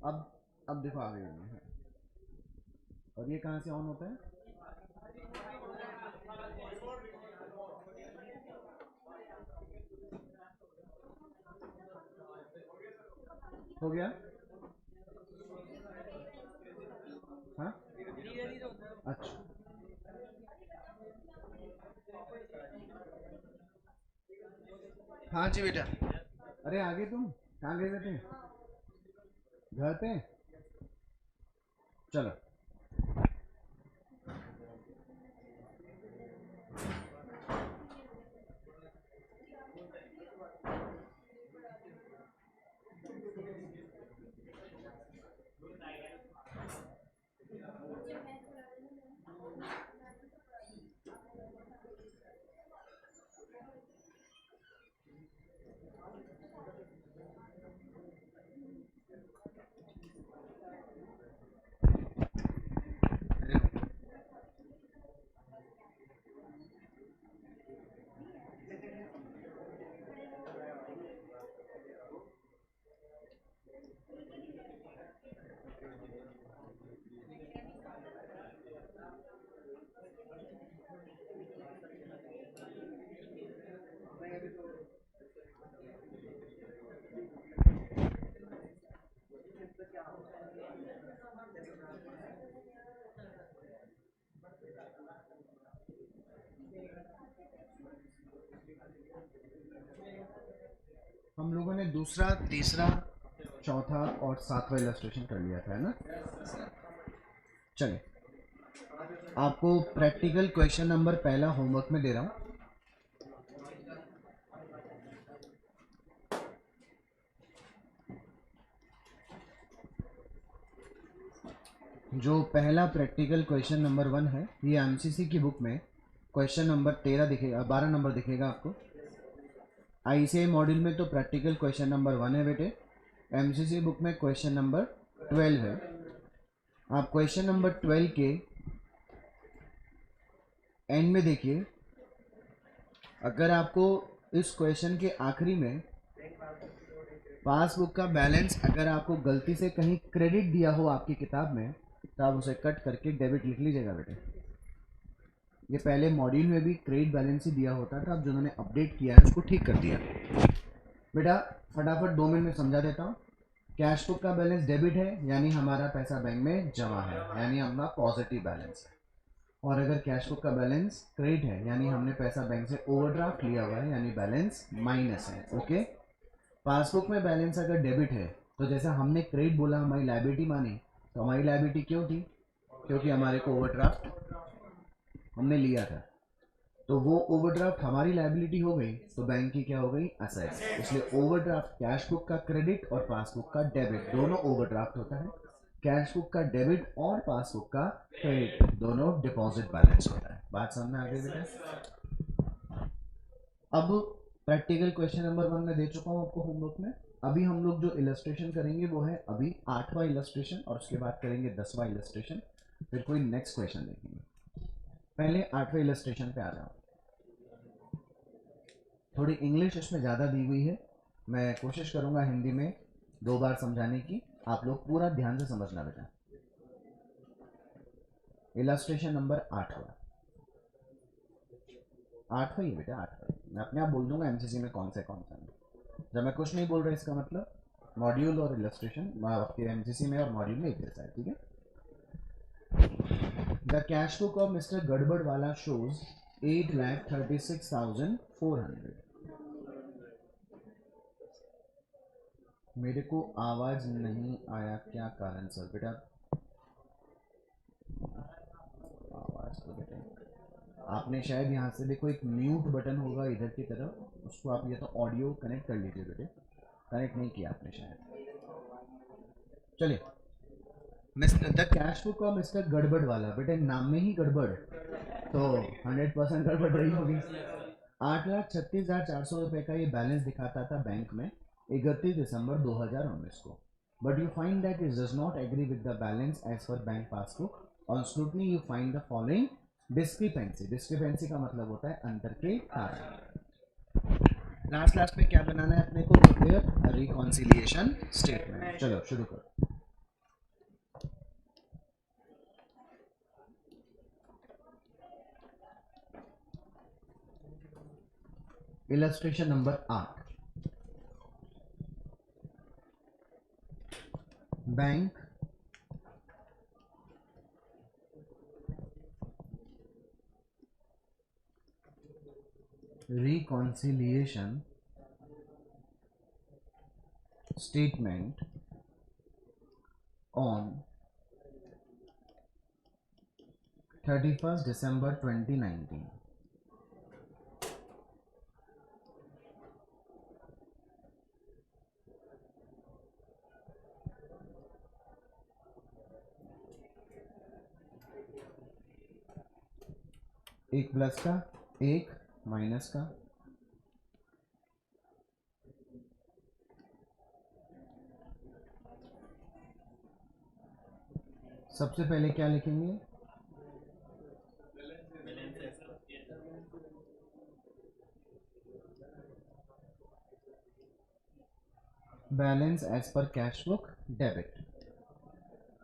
अब देखो आ गई है। और ये कहाँ से ऑन होता है? हो गया? हाँ अच्छा, हाँ जी बेटा। अरे आगे तुम कहाँ गए थे? घर पे? चलो। हम लोगों ने दूसरा, तीसरा, चौथा और सातवां इलस्ट्रेशन कर लिया था, है ना? चलिए, आपको प्रैक्टिकल क्वेश्चन नंबर पहला होमवर्क में दे रहा हूँ। जो पहला प्रैक्टिकल क्वेश्चन नंबर 1 है, ये एमसीसी की बुक में क्वेश्चन नंबर 13 दिखेगा, 12 नंबर दिखेगा आपको। आईसीआई मॉड्यूल में तो प्रैक्टिकल क्वेश्चन नंबर 1 है बेटे, एमसीसी बुक में क्वेश्चन नंबर 12 है। आप क्वेश्चन नंबर 12 के एंड में देखिए, अगर आपको इस क्वेश्चन के आखिरी में पासबुक का बैलेंस अगर आपको गलती से कहीं क्रेडिट दिया हो आपकी किताब में, तो आप उसे कट करके डेबिट लिख लीजिएगा बेटे। ये पहले मॉड्यूल में भी क्रेडिट बैलेंस ही दिया होता था, अब जिन्होंने अपडेट किया है उसको ठीक कर दिया। बेटा फटाफट 2 मिनट में समझा देता हूँ। कैश बुक का बैलेंस डेबिट है, यानी हमारा पैसा बैंक में जमा है, यानी हमारा पॉजिटिव बैलेंस है। और अगर कैश बुक का बैलेंस क्रेडिट है, यानी हमने पैसा बैंक से ओवरड्राफ्ट लिया हुआ है, यानी बैलेंस माइनस है। ओके, पासबुक में बैलेंस अगर डेबिट है, तो जैसा हमने क्रेडिट बोला हमारी लायबिलिटी मानी, तो हमारी लायबिलिटी क्यों थी? क्योंकि हमारे को ओवरड्राफ्ट हमने लिया था, तो वो ओवरड्राफ्ट हमारी लायबिलिटी हो गई, तो बैंक की क्या हो गई? असेट। इसलिए ओवरड्राफ्ट कैश बुक का क्रेडिट और पासबुक का डेबिट दोनों ओवरड्राफ्ट होता है। कैश बुक का डेबिट और पासबुक का क्रेडिट दोनों डिपॉजिट बैलेंस होता है। बात समझ में आ गई बेटा? अब प्रैक्टिकल क्वेश्चन नंबर 1 में दे चुका हूं आपको होमवर्क में। अभी हम लोग जो इलस्ट्रेशन करेंगे वो है अभी 8वां इलस्ट्रेशन, और उसके बाद करेंगे 10वां इलस्ट्रेशन, फिर कोई नेक्स्ट क्वेश्चन देखेंगे। पहले 8वें इलस्ट्रेशन पे आ जाओ। थोड़ी इंग्लिश इसमें ज़्यादा दी हुई है, मैं कोशिश करूंगा हिंदी में 2 बार समझाने की, आप लोग पूरा ध्यान से समझना बेटा। इलस्ट्रेशन नंबर 8वां ही है बेटा, 8वां। मैं अपने आप बोल दूंगा एमसीसी में कौन सा है। जब मैं कुछ नहीं बोल रहा इसका मतलब मॉड्यूल और इलस्ट्रेशन आपके एमसीसी में और मॉड्यूल में एक जैसा है, ठीक है? The cash book of mister Gadbadwala shows 8,36,400। मेरे को आवाज नहीं आया, क्या कारण सर? बेटा आवाज तो बेटा आपने शायद यहाँ से देखो एक म्यूट बटन होगा इधर की तरफ, उसको आप ये तो ऑडियो कनेक्ट कर लीजिए बेटे, कनेक्ट नहीं किया आपने शायद। चलिए, mister the cash book of mister गड़बड़ वाला, बेटे नाम में ही गड़बड़, तो 100% गड़बड़ रही होगी। 8,36,400 का ये बैलेंस दिखाता था बैंक में 31 दिसंबर 2019 को। But you find that it does not agree with the balance as per bank passbook. On scrutiny you find the following discrepancy. Discrepancy का मतलब होता है अंतर के कारण। लास्ट में क्या बनाना है अपने को? Prepare reconciliation statement. चलो शुरू करो। Illustration number 8, bank reconciliation statement on 31st December 2019. एक प्लस का, एक माइनस का, सबसे पहले क्या लिखेंगे? Balance as per cash book debit.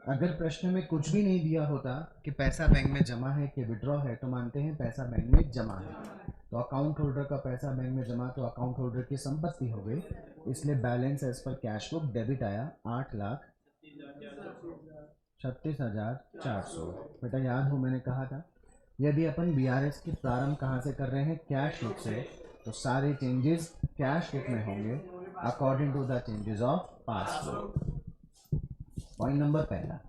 अगर प्रश्न में कुछ भी नहीं दिया होता कि पैसा बैंक में जमा है कि विड्रॉ है, तो मानते हैं पैसा बैंक में जमा है, तो अकाउंट होल्डर का पैसा बैंक में जमा तो अकाउंट होल्डर की संपत्ति हो गई, इसलिए balance as per cash book debit आया 8,36,400। बेटा याद हो मैंने कहा था यदि अपन बीआरएस की प्रारंभ कहाँ से कर रहे हैं? कैश बुक से, तो सारे चेंजेस कैश बुक में होंगे according to the changes of passbook. Point number पहला,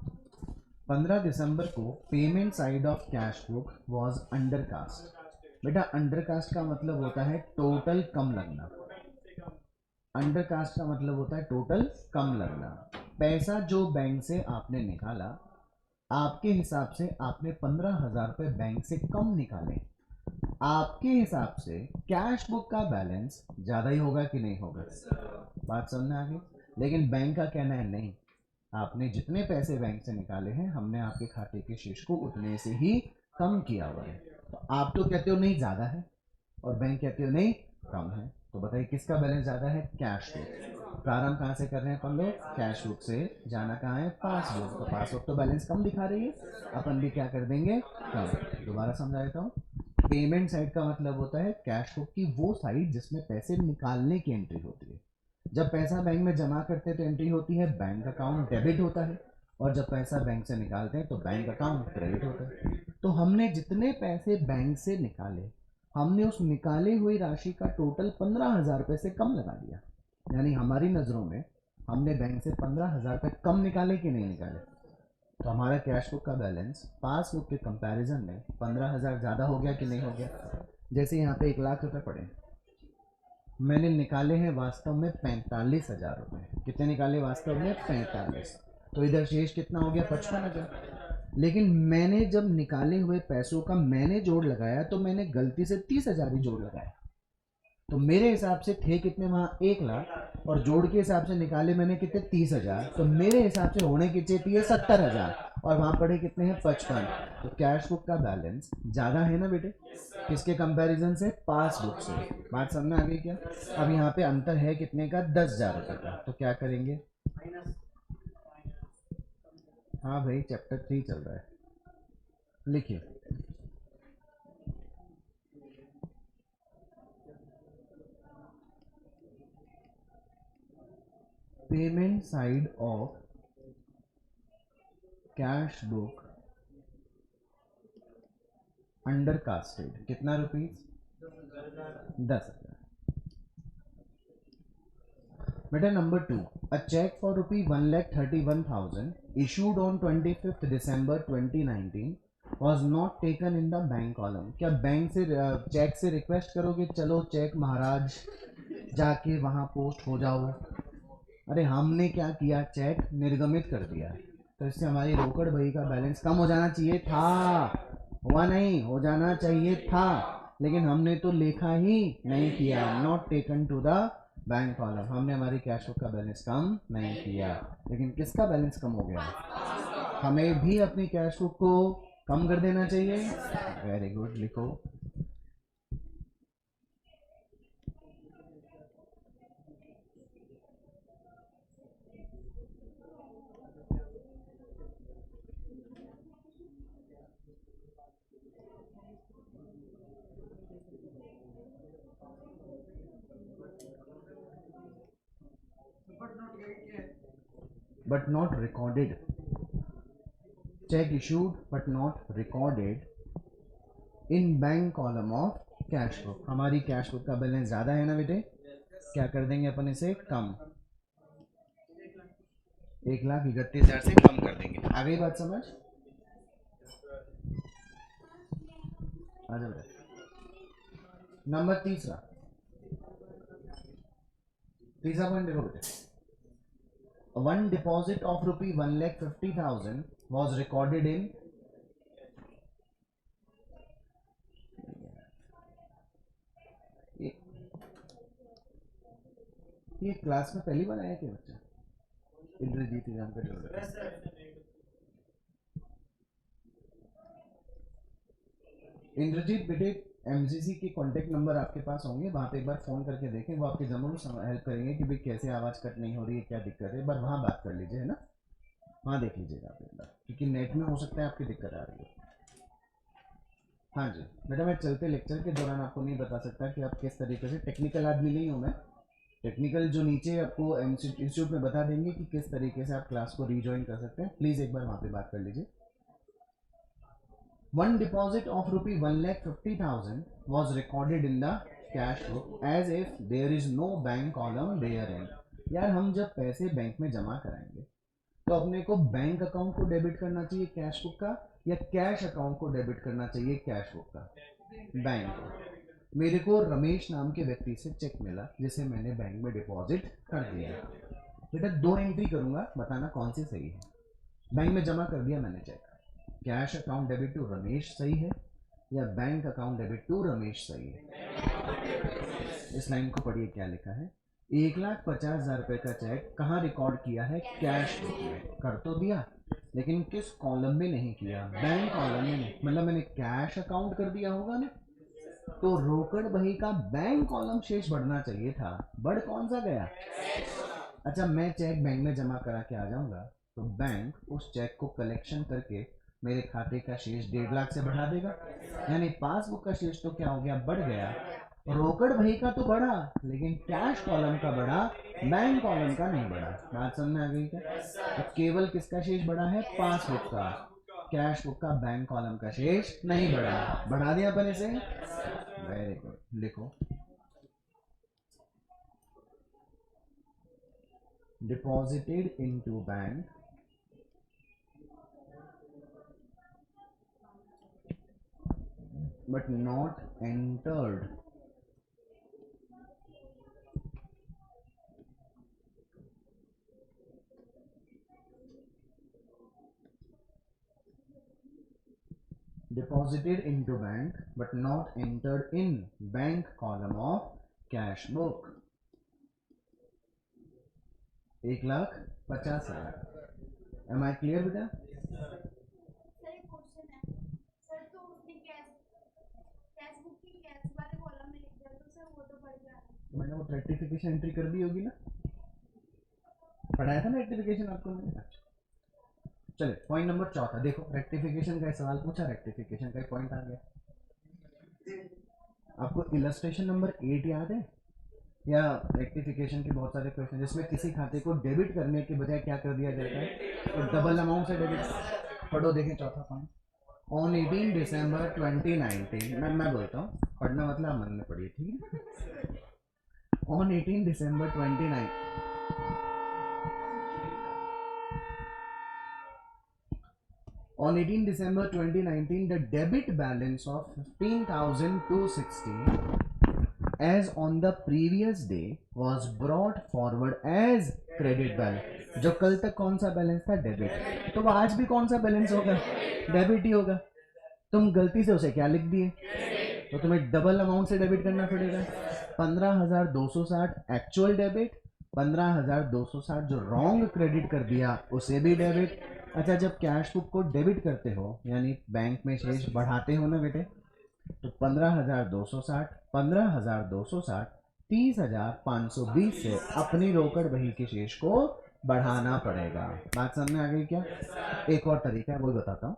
15 दिसंबर को payment side of cash book was undercast. बेटा अंडरकास्ट का मतलब होता है टोटल कम लगना। अंडरकास्ट का मतलब होता है टोटल कम लगना। पैसा जो बैंक से आपने निकाला, आपके हिसाब से आपने 15,000 रुपये बैंक से कम निकाले, आपके हिसाब से कैश बुक का बैलेंस ज़्यादा ही होगा कि नहीं होगा? बात समझ आ गई? लेकिन बैंक का कहना है नहीं, आपने जितने पैसे बैंक से निकाले हैं हमने आपके खाते के शेष को उतने से ही कम किया हुआ है। तो आप तो कहते हो नहीं ज़्यादा है और बैंक कहते हो नहीं कम है, तो बताइए किसका बैलेंस ज़्यादा है? Cash book. प्रारंभ कहाँ से कर रहे हैं अपन लोग? कैश बुक से। जाना कहाँ है? पासबुक। तो पासबुक तो बैलेंस कम दिखा रही है, अपन भी क्या कर देंगे? कम। दोबारा समझा देता हूँ। पेमेंट साइड का मतलब होता है कैश बुक की वो साइड जिसमें पैसे निकालने की एंट्री होती है। जब पैसा बैंक में जमा करते हैं तो एंट्री होती है बैंक अकाउंट डेबिट होता है, और जब पैसा बैंक से निकालते हैं तो बैंक अकाउंट क्रेडिट होता है। तो हमने जितने पैसे बैंक से निकाले, हमने उस निकाली हुई राशि का टोटल 15,000 रुपये से कम लगा दिया। यानी हमारी नज़रों में हमने बैंक से 15,000 रुपये कम निकाले कि नहीं निकाले? तो हमारा कैश बुक का बैलेंस पासबुक के कंपैरिजन में 15,000 ज़्यादा हो गया कि नहीं हो गया? जैसे यहाँ पे 1,00,000 रुपये पड़े, मैंने निकाले हैं वास्तव में 45,000 रुपये। कितने निकाले वास्तव में? 45। तो इधर शेष कितना हो गया? 55,000। लेकिन मैंने जब निकाले हुए पैसों का मैंने जोड़ लगाया तो मैंने गलती से 30,000 ही जोड़ लगाया। तो मेरे हिसाब से थे कितने वहाँ? 1,00,000, और जोड़ के हिसाब से निकाले मैंने कितने? 30,000। तो मेरे हिसाब से होने की चाहिए 70,000, और वहाँ पड़े कितने हैं? 55। तो कैश बुक का बैलेंस ज़्यादा है ना बेटे? किसके कंपैरिजन से? पासबुक से। बात समझ में आ गई क्या? अब यहाँ पे अंतर है कितने का? 10,000 रुपये का। तो क्या करेंगे? हाँ भाई चैप्टर 3 चल रहा है, लिखिए। Payment side of cash book under casted कितना रुपीज? 10,000। बेटा number 2, a cheque for ₹1,31,000 issued on 25th December 2019 was not taken in the bank column. क्या बैंक से चेक से रिक्वेस्ट करोगे चलो चेक महाराज जाके वहाँ पोस्ट हो जाओ? अरे हमने क्या किया? चेक निर्गमित कर दिया, तो इससे हमारी रोकड़ बही का बैलेंस कम हो जाना चाहिए था, हुआ नहीं? हो जाना चाहिए था, लेकिन हमने तो लेखा ही नहीं किया। Not taken to the bank column, हमने हमारी कैश बुक का बैलेंस कम नहीं किया। लेकिन किसका बैलेंस कम हो गया? हमें भी अपनी कैश बुक को कम कर देना चाहिए। वेरी गुड, लिखो। But not recorded, check issued but not recorded in bank column of cash book. हमारी कैश बुक का बैलेंस ज़्यादा है ना बेटे, क्या कर देंगे अपन इसे कम, 1,31,000 से कम कर देंगे। आ गई बात समझ? आ जाओ बेटा। नंबर तीसरा पॉइंट देखो बेटे, one deposit of rupee 1,50,000 was recorded in, ये क्लास में पहली बार आया क्या बच्चा? इंद्रजीत एग्जाम का जोड़ इंद्रजीत बेटे, एमजीसी के कांटेक्ट नंबर आपके पास होंगे, वहाँ पे एक बार फ़ोन करके देखें, वो आपकी ज़रूर हेल्प करेंगे कि भाई कैसे आवाज़ कट नहीं हो रही है, क्या दिक्कत है, एक बार वहाँ बात कर लीजिए, है ना, वहाँ देख लीजिएगा आप एक बार, क्योंकि नेट में हो सकता है आपकी दिक्कत आ रही है। हाँ जी बेटा, मैं चलते लेक्चर के दौरान आपको नहीं बता सकता कि आप किस तरीके से, टेक्निकल आदमी नहीं हूँ मैं, टेक्निकल जो नीचे आपको इंस्टीट्यूट में बता देंगे कि किस तरीके से आप क्लास को रीजॉइन कर सकते हैं, प्लीज़ एक बार वहाँ पे बात कर लीजिए। One deposit of rupee 1,50,000 was recorded in the cash book as if there is no bank column therein। यार हम जब पैसे बैंक में जमा कराएंगे तो अपने को बैंक अकाउंट को डेबिट करना चाहिए कैश बुक का, या कैश अकाउंट को डेबिट करना चाहिए कैश बुक का? बैंक। मेरे को रमेश नाम के व्यक्ति से चेक मिला जिसे मैंने बैंक में डिपॉजिट कर दिया, बेटा 2 एंट्री करूंगा, बताना कौन सी सही है। बैंक में जमा कर दिया मैंने cheque, cash account debit to Ramesh सही है या bank account debit to Ramesh सही है? इस लाइन को पढ़िए क्या लिखा है, 1,50,000 रुपए का चेक कहाँ रिकॉर्ड किया है? कैश बुक में। कर तो दिया लेकिन किस कॉलम में नहीं किया? बैंक कॉलम में नहीं, मतलब मैंने कैश अकाउंट कर दिया होगा ना, तो रोकड़ बही का बैंक कॉलम शेष बढ़ना चाहिए था, बढ़ कौन सा गया? अच्छा, मैं चेक बैंक में जमा करा के आ जाऊंगा तो बैंक उस चेक को कलेक्शन करके मेरे खाते का शेष 1.5 लाख से बढ़ा देगा, यानी पासबुक का शेष तो क्या हो गया? बढ़ गया। रोकड़ बही का तो बढ़ा लेकिन कैश कॉलम का बढ़ा, बैंक कॉलम का नहीं बढ़ा। बात समझ में आ गई क्या? तो केवल किसका शेष बढ़ा है? पासबुक का, कैश बुक का बैंक कॉलम का शेष नहीं बढ़ा। बढ़ा दिया अपन इसे, वेरी गुड। लिखो, deposited into bank but not entered deposited into bank but not entered in bank column of cash book, 1,50,000। Am I clear बेटा? मैंने वो रेक्टिफिकेशन एंट्री कर दी होगी ना, पढ़ाया था ना रेक्टिफिकेशन आपको मैंने। चले पॉइंट नंबर चौथा देखो, रेक्टिफिकेशन का सवाल पूछा, रेक्टिफिकेशन का पॉइंट आ गया। आपको इलस्ट्रेशन नंबर 8 याद है, या रेक्टिफिकेशन के बहुत सारे क्वेश्चन जिसमें किसी खाते को डेबिट करने के बजाय क्या कर दिया जाता है? तो डबल अमाउंट से डेबिट। पढ़ो, देखें चौथा पॉइंट, ऑन 18 दिसंबर 2019, मैं बोलता हूँ पढ़ना मतलब मन में पढ़िए, ठीक है? On 18 December 29 On 18 December 2019, the debit balance of 15,260 as on the previous day was brought forward as credit balance। जो कल तक कौन सा बैलेंस था? डेबिट। तो वो आज भी कौन सा बैलेंस होगा? डेबिट ही होगा। तुम गलती से उसे क्या लिख दिए? तो तुम्हें डबल अमाउंट से डेबिट करना पड़ेगा। 15,260 एक्चुअल डेबिट, 15,260 जो रॉन्ग क्रेडिट कर दिया उसे भी डेबिट। अच्छा, जब कैश बुक को डेबिट करते हो यानी बैंक में शेष बढ़ाते हो ना बेटे, तो 15,260 15,260 30,520 से अपनी रोकड़ बही के शेष को बढ़ाना पड़ेगा। बात समझ में आ गई क्या? एक और तरीका है वो बताता हूँ।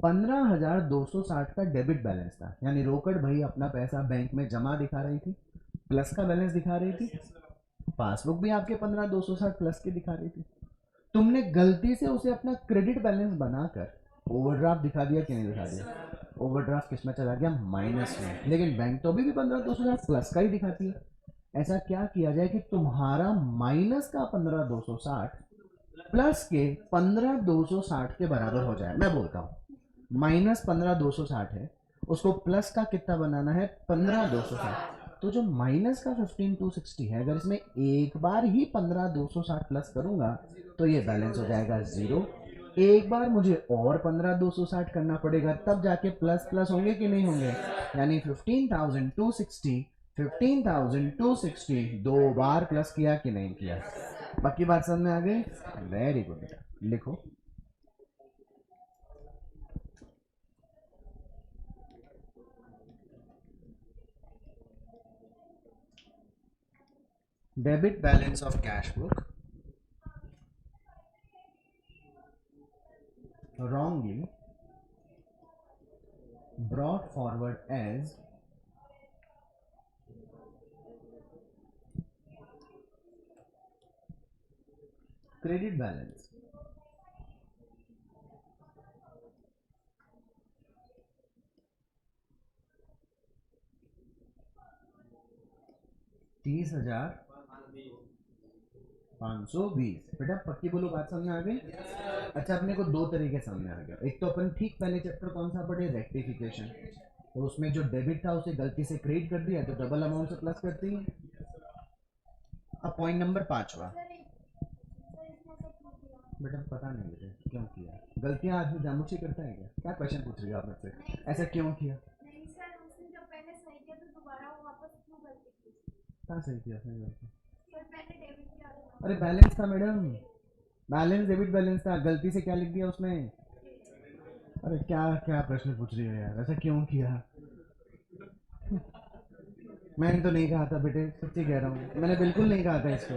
15,260 का डेबिट बैलेंस था, यानी रोकड़ बही अपना पैसा बैंक में जमा दिखा रही थी, प्लस का बैलेंस दिखा रही थी, पासबुक भी आपके 15,260 प्लस के दिखा रही थी। तुमने गलती से उसे अपना क्रेडिट बैलेंस बनाकर ओवरड्राफ्ट दिखा दिया कि नहीं दिखा दिया? ओवरड्राफ्ट किस में चला गया? माइनस में। लेकिन बैंक तो अभी भी 15,260 प्लस का ही दिखाती है। ऐसा क्या किया जाए कि तुम्हारा माइनस का 15,260 प्लस के 15,260 के बराबर हो जाए? मैं बोलता हूँ माइनस 15,260 है, उसको प्लस का कितना बनाना है? 15,260। तो जो माइनस का 15,260 है, अगर इसमें एक बार ही 15,260 प्लस करूंगा तो ये बैलेंस हो जाएगा जीरो। एक बार मुझे और 15,260 करना पड़ेगा, तब जाके प्लस प्लस होंगे कि नहीं होंगे? यानी 15,260 दो बार प्लस किया कि नहीं किया? बाकी बात समझ में आ गई? वेरी गुड बेटा, लिखो। Debit balance of cash book wrongly brought forward as credit balance. $30,520। बेटा पक्की बोलो, बात समझ में आ गई? अच्छा, अपने को दो तरीके सामने आ गया। एक तो अपन ठीक पहले चैप्टर कौन सा पढ़े? रेक्टिफिकेशन। तो उसमें जो डेबिट था उसे गलती से क्रेडिट कर दिया तो डबल अमाउंट से प्लस करती है। अब पॉइंट नंबर 5वां। बेटा पता नहीं बेटे क्यों किया। गलतियां आदमी जानबूझ के करता है क्या? क्या क्वेश्चन पूछ रही हो आप मुझसे? ऐसा क्यों किया? कहाँ सही किया उसने गलती? अरे बैलेंस था मैडम, बैलेंस डेबिट बैलेंस था, गलती से क्या लिख दिया उसमें? अरे क्या क्या प्रश्न पूछ रही हो यार, ऐसा क्यों किया? मैंने तो नहीं कहा था बेटे, सच्ची कह रहा हूँ, मैंने बिल्कुल नहीं कहा था इसको।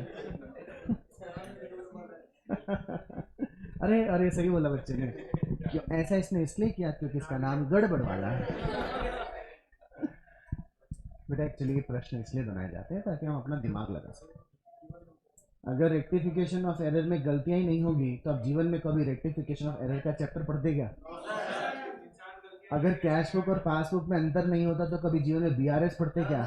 अरे अरे सही बोला बच्चे ने। क्यों ऐसा इसने इसलिए किया क्योंकि इसका नाम गड़बड़ वाला है। बेटा एक्चुअली ये प्रश्न इसलिए बनाए जाते हैं ताकि हम अपना दिमाग लगा सकें। अगर रेक्टिफिकेशन ऑफ एरर में गलतियां ही नहीं होगी तो आप जीवन में कभी रेक्टिफिकेशन ऑफ एरर का चैप्टर पढ़ते क्या? अगर कैश बुक और पासबुक में अंतर नहीं होता तो कभी जीवन में बीआरएस पढ़ते क्या?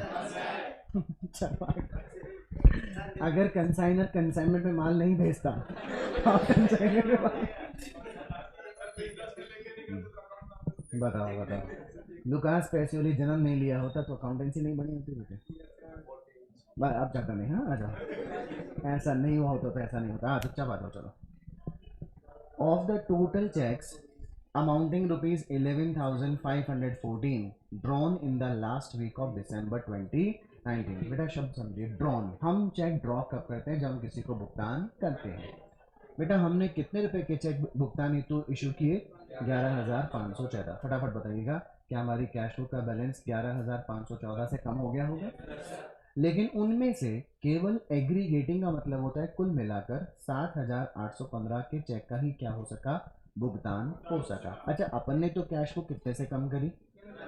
अगर कंसाइनर कंसाइनमेंट में माल नहीं भेजता तो कंसाइनर में माल... बताओ बताओ, लुकास पैसियोली जन्म नहीं लिया होता तो अकाउंटेंसी नहीं बनी होती बेटे। अब जाता नहीं, हाँ आ जाओ। ऐसा नहीं हुआ होता तो ऐसा नहीं होता। हाँ चुपचाप आ जाओ चलो। Of the total cheques amounting rupees 11,514 drawn in the last week of दिसंबर 2019। बेटा शब्द समझिए, ड्रॉन। हम चेक ड्रॉ कब करते हैं? जब हम किसी को भुगतान करते हैं। बेटा हमने कितने रुपए के चेक भुगतान हेतु इशू किए? 11,514। फटाफट बताइएगा, क्या हमारी कैश बुक का बैलेंस 11,514 से कम हो गया होगा? लेकिन उनमें से केवल एग्रीगेटिंग का मतलब होता है कुल मिलाकर 7,815 के चेक का ही क्या हो सका? भुगतान हो सका। अच्छा, अपन ने तो कैश को कितने से कम करी?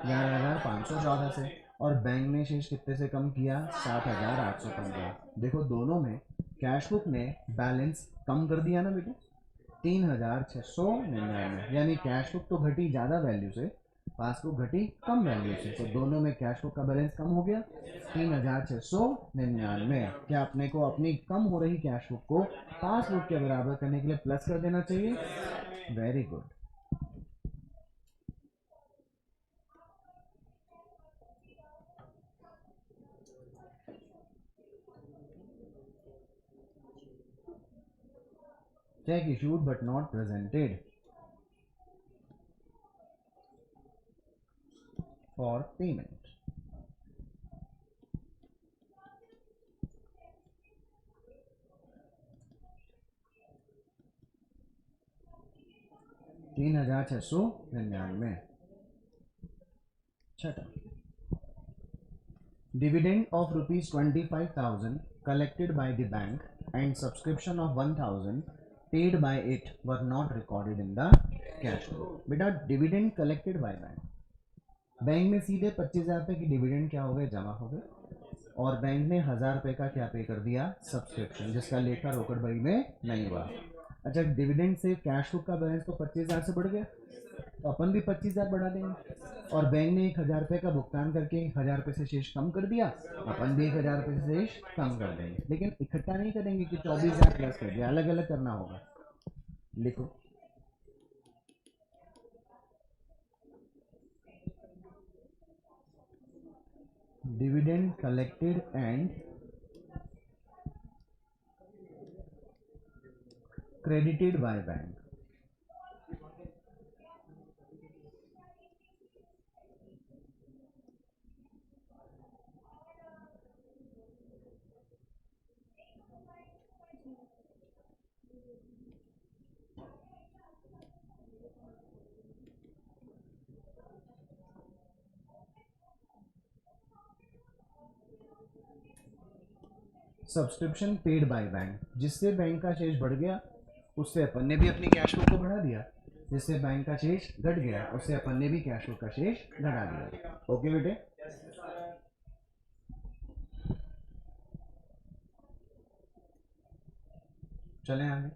11,514 से। और बैंक ने शेष कितने से कम किया? 7,815। देखो दोनों में कैश बुक ने बैलेंस कम कर दिया ना बेटे, 3,699। यानी कैश बुक तो घटी ज़्यादा वैल्यू से, पासबुक घटी कम वैल्यू से, तो दोनों में कैश बुक का बैलेंस कम हो गया 3,699। क्या अपने को अपनी कम हो रही कैश बुक को पासबुक के बराबर करने के लिए प्लस कर देना चाहिए? Very good. Check issued but not presented for payment. $3,699। छठा, dividend of rupees 25,000 collected by the bank and subscription of 1,000 paid by it were not recorded in the cash book। बेटा dividend collected by bank, bank में सीधे 25,000 रुपए की dividend क्या हो गए? जमा हो गए। और बैंक ने 1,000 रुपए का क्या पे कर दिया? सब्सक्रिप्शन, जिसका लेखा रोकड़ बही में नहीं हुआ। अच्छा, डिविडेंड से कैश बुक का बैलेंस तो 25,000 से बढ़ गया, तो अपन भी 25,000 बढ़ा देंगे। और बैंक ने 1,000 रुपये का भुगतान करके 1,000 रुपये से शेष कम कर दिया, अपन भी 1,000 रुपये से शेष कम कर देंगे, लेकिन इकट्ठा नहीं करेंगे कि 24,000 प्लस कर दिया, अलग अलग करना होगा। लिखो, dividend collected and credited by bank. Subscription paid by bank, जिससे बैंक का शेष बढ़ गया उससे अपन ने भी अपनी कैश बुक को बढ़ा दिया, जिससे बैंक का शेष घट गया उससे अपन ने भी कैश बुक का शेष घटा दिया। ओके बेटे, चले आगे।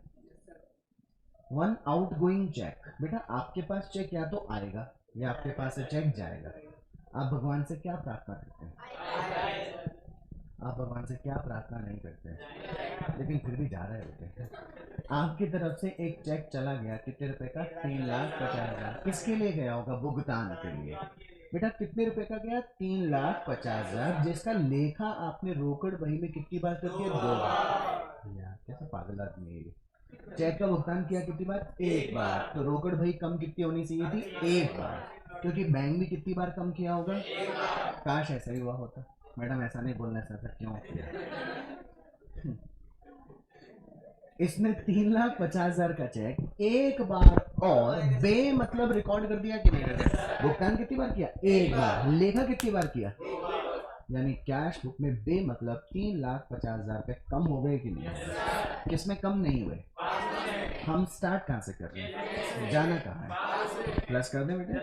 वन आउट गोइंग चेक, बेटा आपके पास चेक या तो आएगा या आपके पास से चेक जाएगा। आप भगवान से क्या प्रार्थना करते हैं? आप भगवान से क्या प्रार्थना नहीं करते, लेकिन फिर भी जा रहे होते। आपकी तरफ से एक चेक चला गया कितने रुपए का? 3,50,000। किसके लिए गया होगा? भुगतान के लिए। बेटा कितने रुपए का गया? 3,50,000, जिसका लेखा आपने रोकड़ बही में कितनी बार कर दिया? 2 बार। यार कैसा पागल आदमी है ये। चेक का भुगतान किया कितनी बार? 1 बार। तो रोकड़ बही कम कितनी होनी चाहिए थी? 1 बार, क्योंकि बैंक भी कितनी बार कम किया होगा? काश ऐसा ही हुआ होता। मैडम ऐसा नहीं बोलना चाहता, क्यों किया? इसने 3,50,000 का चेक एक बार और बे मतलब रिकॉर्ड कर दिया कि नहीं कर दिया? भुगतान कितनी बार किया? 1 बार। लेखा कितनी बार किया? यानी कैश बुक में बे मतलब 3,50,000 रुपए कम हो गए कि नहीं? किसमें कम नहीं हुए? हम स्टार्ट कहां से कर रहे हैं, जाना कहां है? प्लस कर दें बेटे।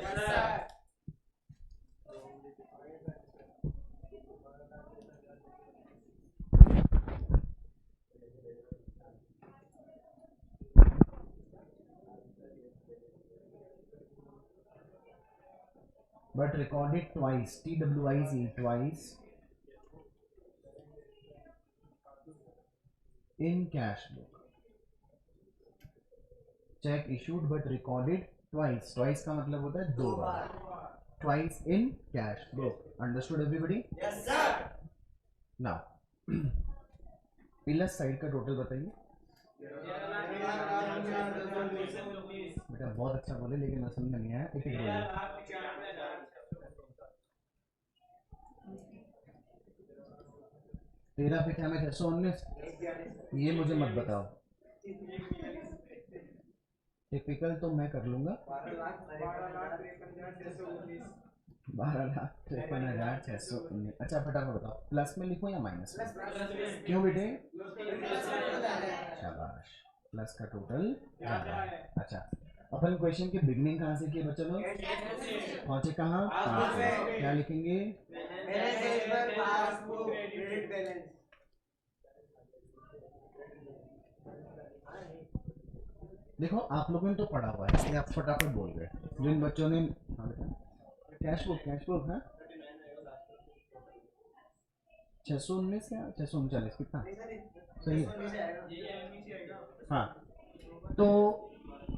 But recorded twice, TWICE, twice in cash book. Check issued but recorded twice. Twice का मतलब होता है 2 बार। Twice in cash book. Understood everybody? Yes sir. Now, plus side का टोटल बताइए। बेटा बहुत अच्छा बोले, लेकिन मैं समझ नहीं आया, एक एक बोलिए। 13 पे क्या में 619? ये मुझे मत बताओ, टिपिकल तो मैं कर लूंगा। 12,53,619। अच्छा फटाफट बताओ, प्लस में लिखूं या माइनस में? क्यों बेटे? शाबाश, प्लस का टोटल ज्यादा है। अच्छा, अपन क्वेश्चन की बिगनिंग कहाँ से की बच्चों लोग? पहुंचे कहाँ? क्या लिखेंगे? देखो आप लोगों ने तो पढ़ा हुआ है, इसलिए आप फटाफट बोल गए। जिन बच्चों ने कैश बुक है 619 या 639 कितना सही है? हाँ, तो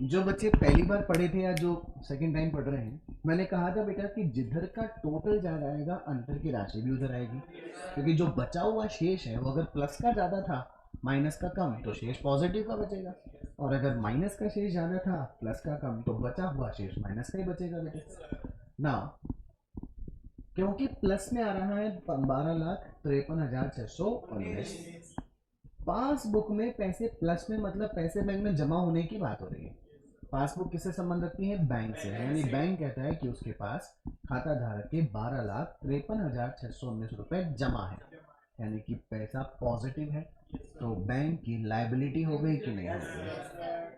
जो बच्चे पहली बार पढ़े थे या जो सेकंड टाइम पढ़ रहे हैं, मैंने कहा था बेटा कि जिधर का टोटल ज्यादा आएगा अंतर की राशि भी उधर आएगी, क्योंकि जो बचा हुआ शेष है वो अगर प्लस का ज्यादा था माइनस का कम, तो शेष पॉजिटिव का बचेगा, और अगर माइनस का शेष ज्यादा था प्लस का कम, तो बचा हुआ शेष माइनस का ही बचेगा बेटे ना। क्योंकि प्लस में आ रहा है 12,53,619, पासबुक में पैसे प्लस में मतलब पैसे बैंक में जमा होने की बात हो रही है। पासबुक किससे संबंध रखती है? बैंक से। यानी बैंक कहता है कि उसके पास खाता धारक के 12,53,619 रुपए जमा है, यानी कि पैसा पॉजिटिव है। तो बैंक की लायबिलिटी हो गई कि नहीं हो गई?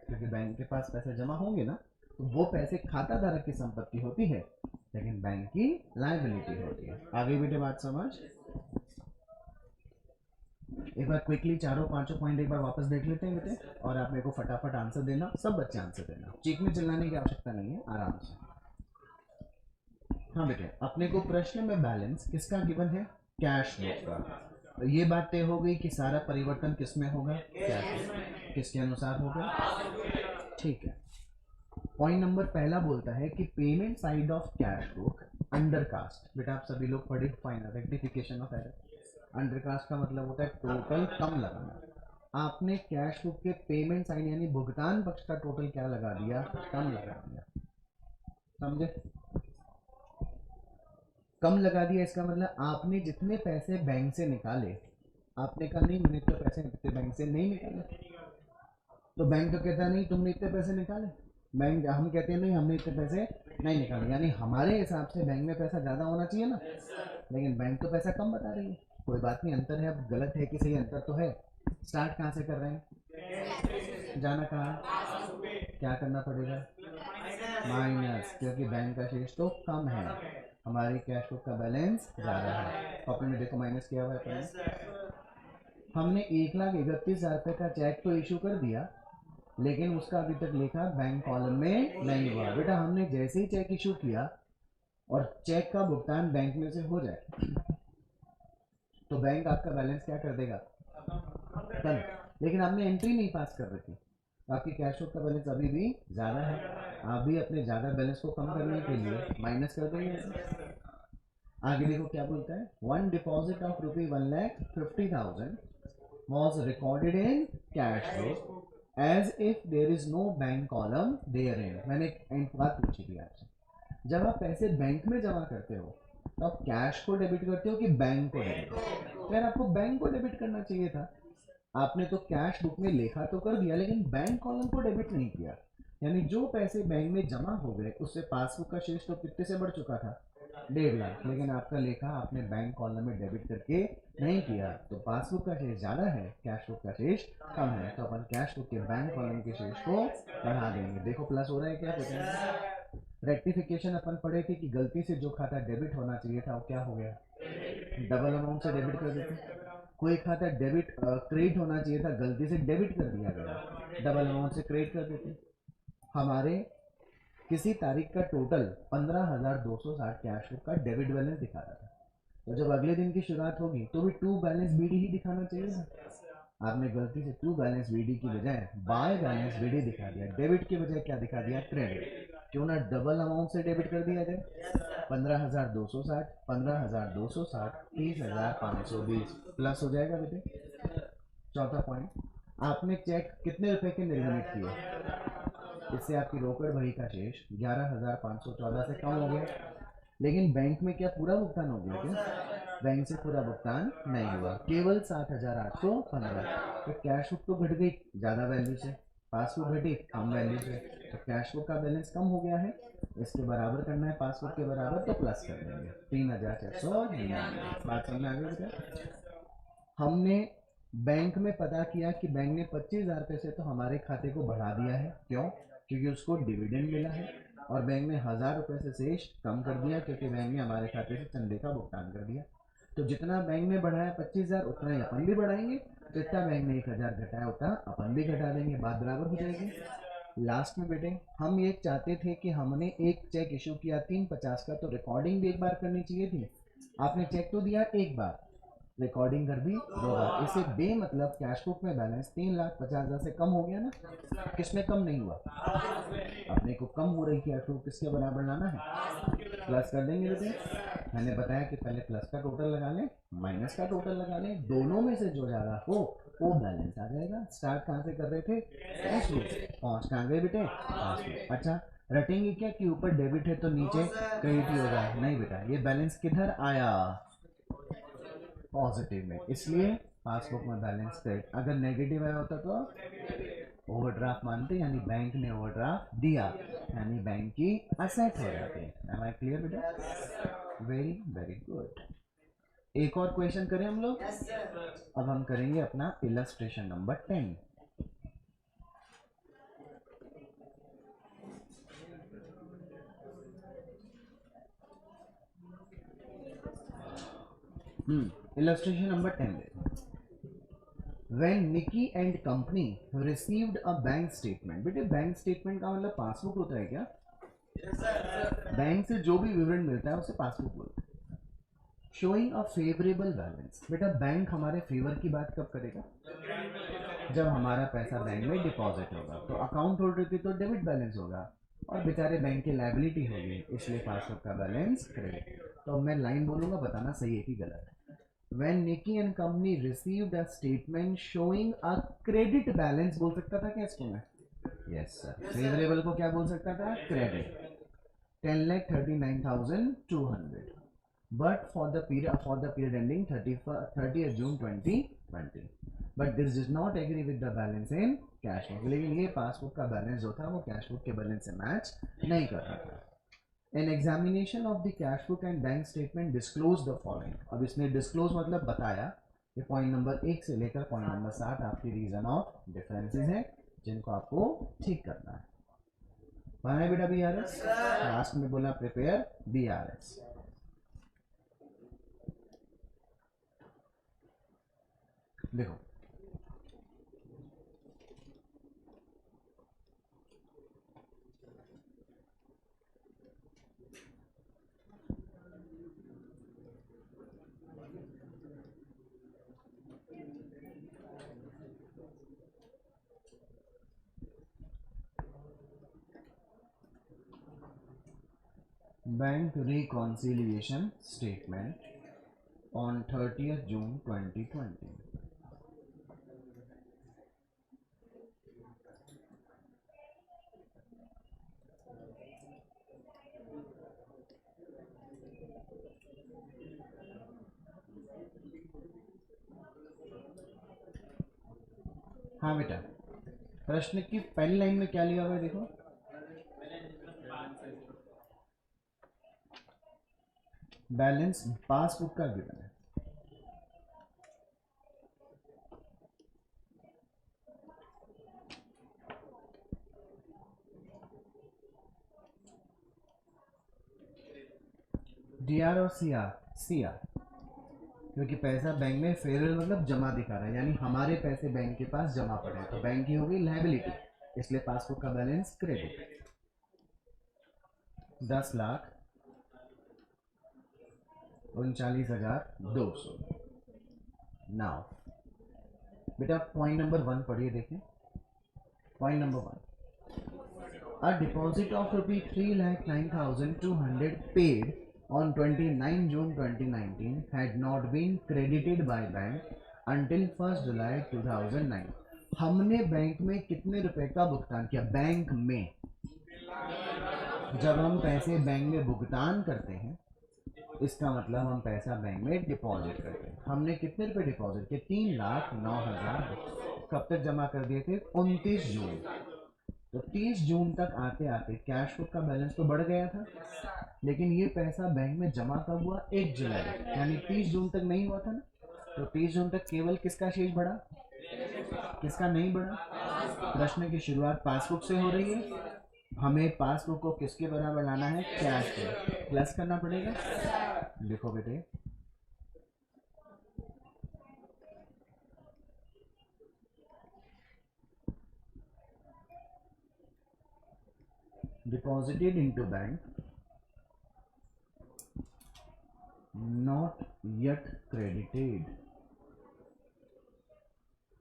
क्योंकि बैंक के पास पैसे जमा होंगे ना, तो वो पैसे खाता धारक की संपत्ति होती है, लेकिन बैंक की लायबिलिटी होती है। आगे बेटे बात समझ? एक बार क्विकली चारों पांचों पॉइंट एक बार वापस देख लेते हैं बेटे, और आप मेरे को फटाफट आंसर देना, सब बच्चे आंसर देना, चीखने चिल्लाने की आवश्यकता नहीं है, आराम से। हाँ बेटे, अपने को प्रश्न में बैलेंस किसका गिवन है? कैश बुक का। तो ये बात तय हो गई कि सारा परिवर्तन किस में होगा? कैश में। किसके अनुसार होगा? ठीक है। पॉइंट नंबर पहला बोलता है कि payment side of cash book under cast. बेटा आप सभी लोग पढ़े final rectification of error. Under cast का मतलब होता है टोटल कम लगाना। आपने कैश बुक के पेमेंट साइड यानी भुगतान पक्ष का टोटल क्या लगा दिया? कम लगा दिया। समझे? कम लगा दिया इसका मतलब आपने जितने पैसे बैंक से निकाले, आपने कहा नहीं मैंने इतने पैसे बैंक से नहीं निकाले, तो बैंक तो कहता नहीं तुमने इतने पैसे निकाले। बैंक हम कहते हैं नहीं हमने इतने पैसे नहीं निकाले, यानी हमारे हिसाब से बैंक में पैसा ज़्यादा होना चाहिए ना, लेकिन बैंक तो पैसा कम बता रही है। कोई बात नहीं, अंतर है, अब गलत है कि सही, अंतर तो है। स्टार्ट कहाँ से कर रहे हैं? जाना कहाँ? क्या करना पड़ेगा? माइनस, क्योंकि बैंक का शेष तो कम है, हमारी कैश बुक का बैलेंस ज़्यादा है। कॉपी में देखो माइनस किया हुआ है अपन ने। हमने 1,31,000 रुपये का चेक तो इशू कर दिया, लेकिन उसका अभी तक लेखा बैंक कॉलम में नहीं हुआ। बेटा हमने जैसे ही चेक इशू किया और चेक का भुगतान बैंक में से हो जाए तो बैंक आपका बैलेंस क्या कर देगा? कम। लेकिन आपने एंट्री नहीं पास कर रखी, तो आपकी कैश बुक का बैलेंस अभी भी ज़्यादा है। आप भी अपने ज़्यादा बैलेंस को कम करने के लिए माइनस कर देंगे। आगे देखो क्या बोलता है, one deposit of ₹1,50,000 was recorded in cash book as if there is no bank column therein। मैंने एक बात पूछी थी आपसे, जब आप पैसे बैंक में जमा करते हो तो आप कैश को डेबिट करते हो कि बैंक को डेबिट? तो यार आपको बैंक को डेबिट करना चाहिए था। आपने तो कैश बुक में लेखा तो कर दिया, लेकिन बैंक कॉलम को डेबिट नहीं किया। यानी जो पैसे बैंक में जमा हो गए उससे पासबुक का शेष तो कितने से बढ़ चुका था? 1.5 लाख। लेकिन आपका लेखा आपने बैंक कॉलम में डेबिट करके नहीं किया, तो पासबुक का शेष ज़्यादा है, कैश बुक का शेष कम है, तो अपन कैश बुक के बैंक कॉलम के शेष को बढ़ा देंगे। देखो प्लस हो रहा है क्या? बताएंगे। रेक्टिफिकेशन अपन पढ़े थे कि गलती से जो खाता डेबिट होना चाहिए था वो क्या हो गया? डबल अमाउंट से डेबिट कर देते। कोई खाता डेबिट क्रेडिट होना चाहिए था, गलती से डेबिट कर दिया गया, डबल अमाउंट से क्रेडिट कर देते। हमारे किसी तारीख का टोटल 15,260 कैश बुक का डेबिट बैलेंस दिखा रहा था, तो जब अगले दिन की शुरुआत होगी तो भी टू बैलेंस बीडी ही दिखाना चाहिए ना। आपने गलती से टू बैलेंस बीडी की बजाय बाय बैलेंस बीडी दिखा दिया, डेबिट की बजाय क्या दिखा दिया? क्रेडिट। क्यों ना डबल अमाउंट से डेबिट कर दिया जाए? 15,260 15,260 30,520 प्लस हो जाएगा बेटे। चौथा पॉइंट, आपने चेक कितने रुपए के निर्गमित किए? इससे आपकी रोकड़ बही का शेष 11,514 से कम हो गया। लेकिन बैंक में क्या पूरा भुगतान हो गया क्या? बैंक से पूरा भुगतान नहीं हुआ, केवल 7,815। तो कैश बुक तो घट गई ज़्यादा वैल्यू से, पासबुक घटी कम वैल्यू से, तो कैश बुक का बैलेंस कम हो गया है। इसके बराबर करना है पासबुक के बराबर, तो प्लस कर देंगे 3,699। बात समझ में आ गई बेटा? हमने बैंक में पता किया कि बैंक ने 25,000 रुपये से तो हमारे खाते को बढ़ा दिया है। क्यों? क्योंकि उसको डिविडेंड मिला है। और बैंक ने 1,000 रुपये से शेष कम कर दिया क्योंकि बैंक ने हमारे खाते से चंदे का भुगतान कर दिया। तो जितना बैंक ने बढ़ाया 25,000, उतना ही अपन भी बढ़ाएंगे। जितना बैंक ने 1,000 घटाया उतना अपन भी घटा देंगे, बात बराबर हो जाएगी। लास्ट में बेटे हम ये चाहते थे कि हमने एक चेक इशू किया 350 का, तो रिकॉर्डिंग भी एक बार करनी चाहिए थी। आपने चेक तो दिया एक बार, रिकॉर्डिंग कर भी 2 बार, इसे बे मतलब कैश बुक में बैलेंस 3,50,000 से कम हो गया ना। किसमें कम नहीं हुआ? अपने को कम हो रही कैश बुक किसके बराबर लाना है? प्लस कर देंगे बेटे। मैंने बताया कि पहले प्लस का टोटल लगा लें, माइनस का टोटल लगा लें, दोनों में से जो ज़्यादा हो वो बैलेंस आ जाएगा। स्टार्ट कहाँ से कर रहे थे? Cash book. पहुँच कहाँ गए बेटे? पास में। अच्छा रटेंगे क्या कि ऊपर डेबिट है तो नीचे क्रेडिट ही होगा? नहीं बेटा, ये बैलेंस किधर आया? पॉजिटिव में, इसलिए पासबुक में बैलेंस क्रेडिट। अगर नेगेटिव आया होता तो ओवरड्राफ्ट मानते, यानी बैंक ने ओवरड्राफ्ट दिया, यानी बैंक की असेट हो जाती। एम आई क्लियर बेटा? Very very good. एक और क्वेश्चन करें हम लोग। अब हम करेंगे अपना इलस्ट्रेशन नंबर 10। इलस्ट्रेशन नंबर 10 देखो। When Nikki and company received a bank statement. बेटे बैंक स्टेटमेंट का मतलब पासबुक होता है क्या? बैंक से जो भी विवरण मिलता है उसे पासबुक बोलते हैं। Showing a favourable balance. बेटा बैंक हमारे फेवर की बात कब करेगा? जब हमारा पैसा बैंक में डिपॉजिट होगा। तो अकाउंट होल्डर की तो डेबिट बैलेंस होगा और बेचारे बैंक की लायबिलिटी होगी, इसलिए पासबुक का बैलेंस क्रेडिट। तो अब मैं लाइन बोलूंगा, बताना सही है कि गलत है। When Nicky and company received a statement showing a credit balance, बोल सकता था क्या इसको मैं? Yes sir. फेवरेबल को क्या बोल सकता था? Credit. 10,39,200 but for the period ending 30th June 2020, but this does not agree with the balance in cash book। लेकिन ये पासबुक का बैलेंस जो था वो कैश बुक के बैलेंस से मैच नहीं कर रहा था। An examination of the cash book and bank statement disclose the following। अब इसने डिस्क्लोज मतलब बताया। ये पॉइंट नंबर 1 से लेकर पॉइंट नंबर 7 आपकी रीजन ऑफ डिफरेंसेस हैं जिनको आपको ठीक करना है। बना है बेटा BRS? लास्ट में बोला प्रिपेयर BRS। देखो bank reconciliation statement on 30th June 2020। हाँ बेटा, प्रश्न की पहली लाइन में क्या लिया हुआ है देखो। बैलेंस पासबुक का गिवन है। DR और CR क्योंकि पैसा बैंक में फेवरेबल मतलब जमा दिखा रहा है, यानी हमारे पैसे बैंक के पास जमा पड़े हैं, तो बैंक की हो गई लायबिलिटी, इसलिए पासबुक का बैलेंस क्रेडिट। 10,39,200। नाउ बेटा पॉइंट नंबर 1 पढ़िए, देखें point number 1। A deposit of ₹3,09,200 paid on 29 June 2019 had not been credited by bank until 1st July 2009। हमने बैंक में कितने रुपए का भुगतान किया? बैंक में, जब हम पैसे बैंक में भुगतान करते हैं इसका मतलब हम पैसा बैंक में डिपॉजिट करते हैं। हमने कितने रुपए डिपॉजिट किए? 3,09,000। कब तक जमा कर दिए थे? 29 जून। तो 30 जून तक आते आते कैश बुक का बैलेंस तो बढ़ गया था, लेकिन ये पैसा बैंक में जमा कब हुआ? 1 जुलाई, यानी 30 जून तक नहीं हुआ था ना। तो 30 जून तक केवल किसका शेष बढ़ा, किसका नहीं बढ़ा? प्रश्न की शुरुआत पासबुक से हो रही है, हमें पासबुक को किसके बराबर लाना है? कैश के, प्लस करना पड़ेगा। लिखो बेटे, deposited into bank not yet credited।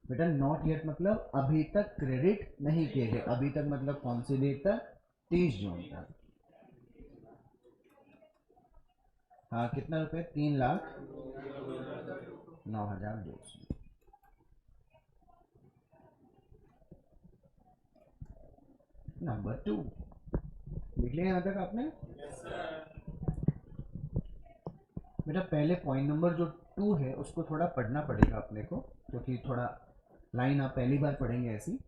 बेटा नॉट येट मतलब अभी तक क्रेडिट नहीं किए गए। अभी तक मतलब कौन सी डेट तक? 30 जून तक। हाँ कितना रुपए? 3,09,200। नंबर 2 लिख लिया यहाँ तक आपने? बेटा पहले पॉइंट नंबर जो 2 है उसको थोड़ा पढ़ना पड़ेगा अपने को, क्योंकि थोड़ा लाइन आप पहली बार पढ़ेंगे ऐसी।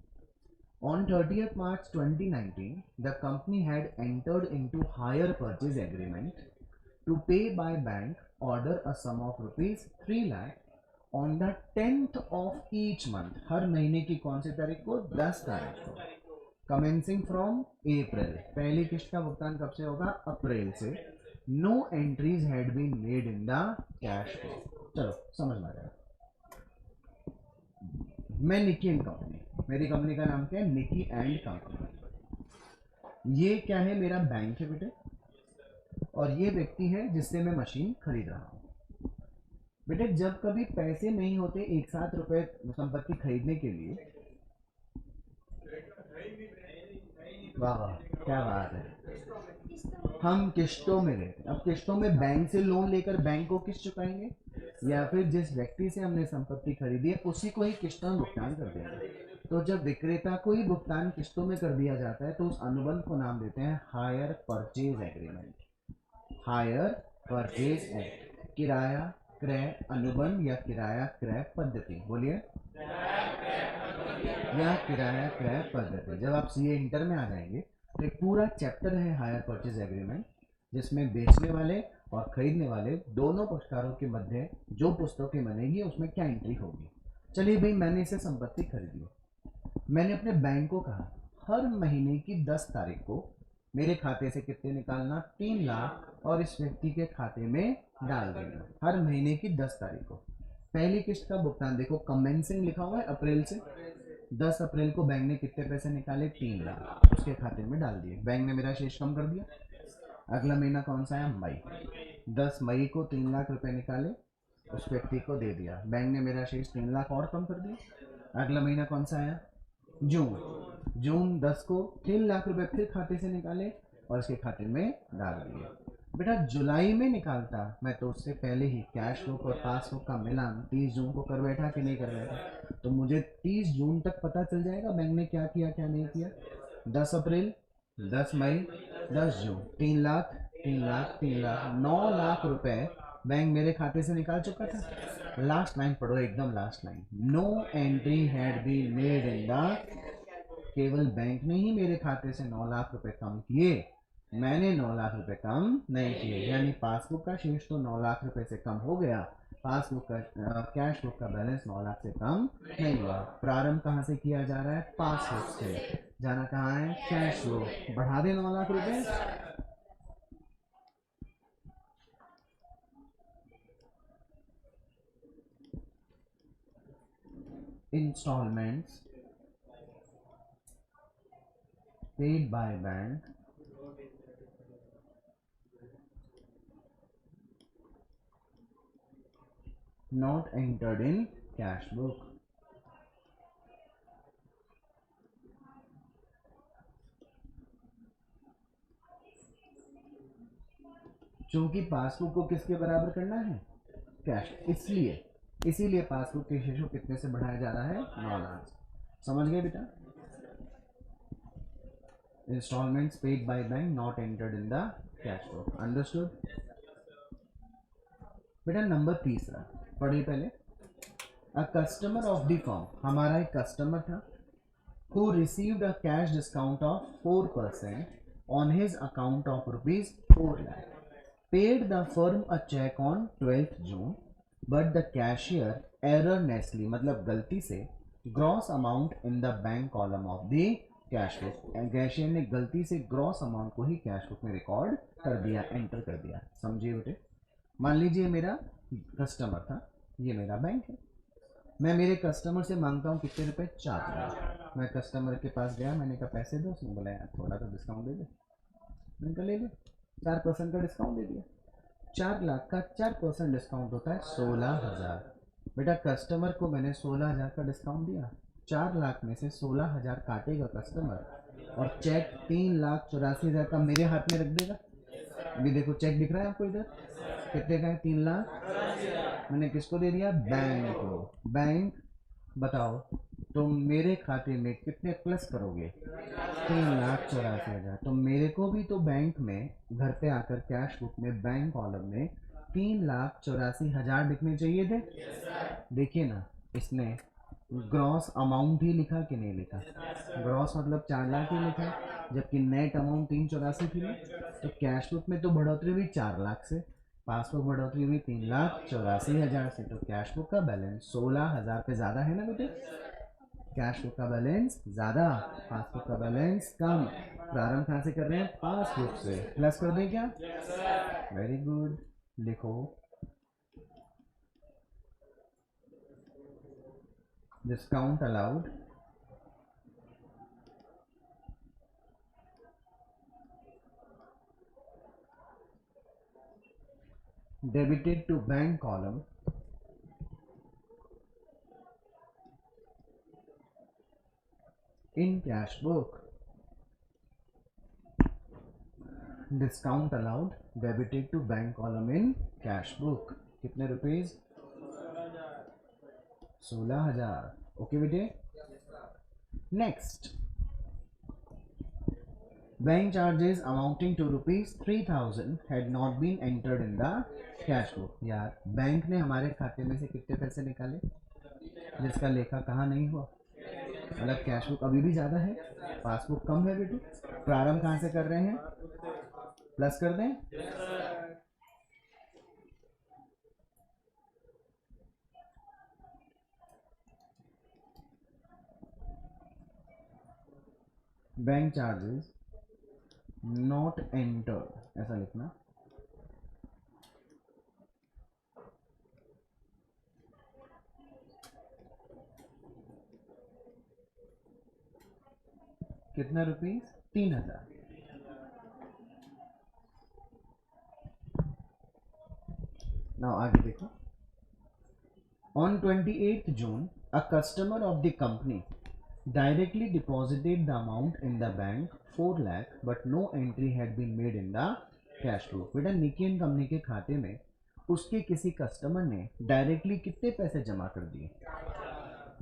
On 30th March 2019, the company had entered into hire purchase agreement to pay by bank order a sum of rupees 3 lakh on the 10th of each month। हर महीने की कौन सी तारीख को? 10 तारीख को। कमेंसिंग फ्रॉम अप्रैल, पहली किस्त का भुगतान कब से होगा? अप्रैल से। No entries had been made in the cash flow. चलो समझ में आ जाएगा। मैं निकी एंड कंपनी, मेरी कंपनी का नाम क्या है, निकी एंड कंपनी। ये क्या है, मेरा बैंक है बेटे, और ये व्यक्ति है जिससे मैं मशीन खरीद रहा हूँ। बेटे जब कभी पैसे नहीं होते एक साथ रुपए संपत्ति खरीदने के लिए, वाह वाह क्या बात है, हम किस्तों में लेते हैं। अब किस्तों में बैंक से लोन लेकर बैंक को किस्त चुकाएंगे, या फिर जिस व्यक्ति से हमने संपत्ति खरीदी है उसी को ही किस्तों में भुगतान कर देंगे। तो जब विक्रेता को ही भुगतान किस्तों में कर दिया जाता है तो उस अनुबंध को नाम देते हैं hire purchase agreement. Hire purchase act, किराया क्रय अनुबंध या किराया क्रय पद्धति, बोलिए, या किराया क्रय पद्धति। जब आप सीए इंटर में आ जाएंगे तो एक पूरा चैप्टर है हायर परचेज एग्रीमेंट, जिसमें बेचने वाले और खरीदने वाले दोनों पक्षकारों के मध्य जो पुस्तकें बनेगी उसमें क्या एंट्री होगी। चलिए भाई, मैंने इसे संपत्ति खरीदी, मैंने अपने बैंक को कहा हर महीने की 10 तारीख को मेरे खाते से कितने निकालना, 3 लाख, और इस व्यक्ति के खाते में डाल देना हर महीने की 10 तारीख को। पहली किस्त का भुगतान देखो, कमेंसिंग लिखा हुआ है अप्रैल से, 10 अप्रैल को बैंक ने कितने पैसे निकाले, 3 लाख, उसके खाते में डाल दिए, बैंक ने मेरा शेष कम कर दिया। अगला महीना कौन सा है, मई, 10 मई को 3 लाख रुपए निकाले, उस व्यक्ति को दे दिया, बैंक ने मेरा शेष 3 लाख और कम कर दिया। अगला महीना कौन सा आया, जून, जून 10 को 3 लाख रुपए फिर खाते से निकाले और उसके खाते में डाल दिए। बेटा जुलाई में निकालता मैं तो उससे पहले ही कैश बुक और पासबुक का मिलान 30 जून को कर बैठा कि नहीं कर बैठा, तो मुझे 30 जून तक पता चल जाएगा बैंक ने क्या किया क्या नहीं किया। 10 अप्रैल, 10 मई, 10 जून, 3 लाख, 3 लाख, 3 लाख, 9 लाख रुपए बैंक मेरे खाते से निकाल चुका था। लास्ट लाइन पढ़ो, एकदम last line, no entry had been made in the, केवल बैंक ने ही मेरे खाते से 9 लाख रुपए कम किए, मैंने 9 लाख रुपए कम नहीं किए, यानी पासबुक का शेष तो 9 लाख रुपए से कम हो गया, पासबुक का कैश बुक का बैलेंस 9 लाख से कम नहीं हुआ। प्रारंभ कहाँ से किया जा रहा है, पासबुक से, जाना कहाँ है, कैश बुक, बढ़ा दे 9 लाख रुपए। Installments paid by bank not entered in cash book। क्योंकि पासबुक को किसके बराबर करना है, कैश, इसीलिए पासबुक के शेष को कितने से बढ़ाया जा रहा है, 9 लाख। समझ गए बेटा, installments paid by bank not entered in the cash book, understood. बेटा नंबर तीसरा पढ़िए पहले, a customer of the firm, हमारा एक कस्टमर था, who received a cash discount of 4% on his account of rupees 4 lakh, paid the firm a check on 12th June, but the cashier erroneously, मतलब गलती से, gross amount in the bank column of the cash book, cashier ने गलती से gross amount को ही cash book में record कर दिया, एंटर कर दिया। समझिए बेटे, मान लीजिए मेरा कस्टमर था, ये मेरा बैंक है, मैं मेरे कस्टमर से मांगता हूँ कितने रुपए, 4 लाख। मैं कस्टमर के पास गया, मैंने कहा पैसे दो, उसने बोला यार थोड़ा तो डिस्काउंट दे दे, मैंने कहा ले ले, 4% का डिस्काउंट दे दिया। 4 लाख का 4% डिस्काउंट होता है 16,000। बेटा कस्टमर को मैंने 16,000 का डिस्काउंट दिया, 4 लाख में से 16,000 काटेगा कस्टमर और चेक 3,84,000 का मेरे हाथ में रख देगा। अभी देखो चेक दिख रहा है आपको इधर, कितने का है, 3 लाख, मैंने किसको दे दिया, बैंक को। बैंक बताओ तुम मेरे खाते में कितने प्लस करोगे, 3,84,000, तो मेरे को भी तो बैंक में घर पे आकर कैश बुक में बैंक कॉलम में 3,84,000 लिखने चाहिए थे। देखिए ना, इसने ग्रॉस अमाउंट ही लिखा कि नहीं लिखा, ग्रॉस मतलब 4 लाख ही लिखा, जबकि नेट अमाउंट 384 थी ना, तो कैश बुक में तो बढ़ोतरी हुई 4 लाख से, पासबुक बढ़ोतरी हुई 3,84,000 से, तो कैश बुक का बैलेंस 16,000 पे ज़्यादा है ना बेटे, कैश बुक का बैलेंस ज़्यादा, पासबुक का बैलेंस कम। प्रारंभ कहाँ से कर रहे हैं, पासबुक से, प्लस कर दें क्या, वेरी गुड, लिखो discount allowed debited to bank column in cash book. Discount allowed debited to bank column in cash book. कितने रुपीज? 16,000. ओके बेटे. Next, bank charges amounting to ₹3,000 had not been entered in the cash book. यार bank ने हमारे खाते में से कितने पैसे निकाले जिसका लेखा कहाँ नहीं हुआ? मतलब कैश बुक अभी भी ज़्यादा है, पासबुक कम है बेटे. प्रारंभ कहाँ से कर रहे हैं? प्लस कर दें. बैंक चार्जेस नॉट एंटर्ड ऐसा लिखना. कितना रुपीज? 3,000. नाउ आगे देखो. On 28th June, a customer of the company directly deposited the amount in the bank 4 lakh, but no entry had been made in the cash book. बेटा निकी and company के खाते में उसके किसी कस्टमर ने directly कितने पैसे जमा कर दिए?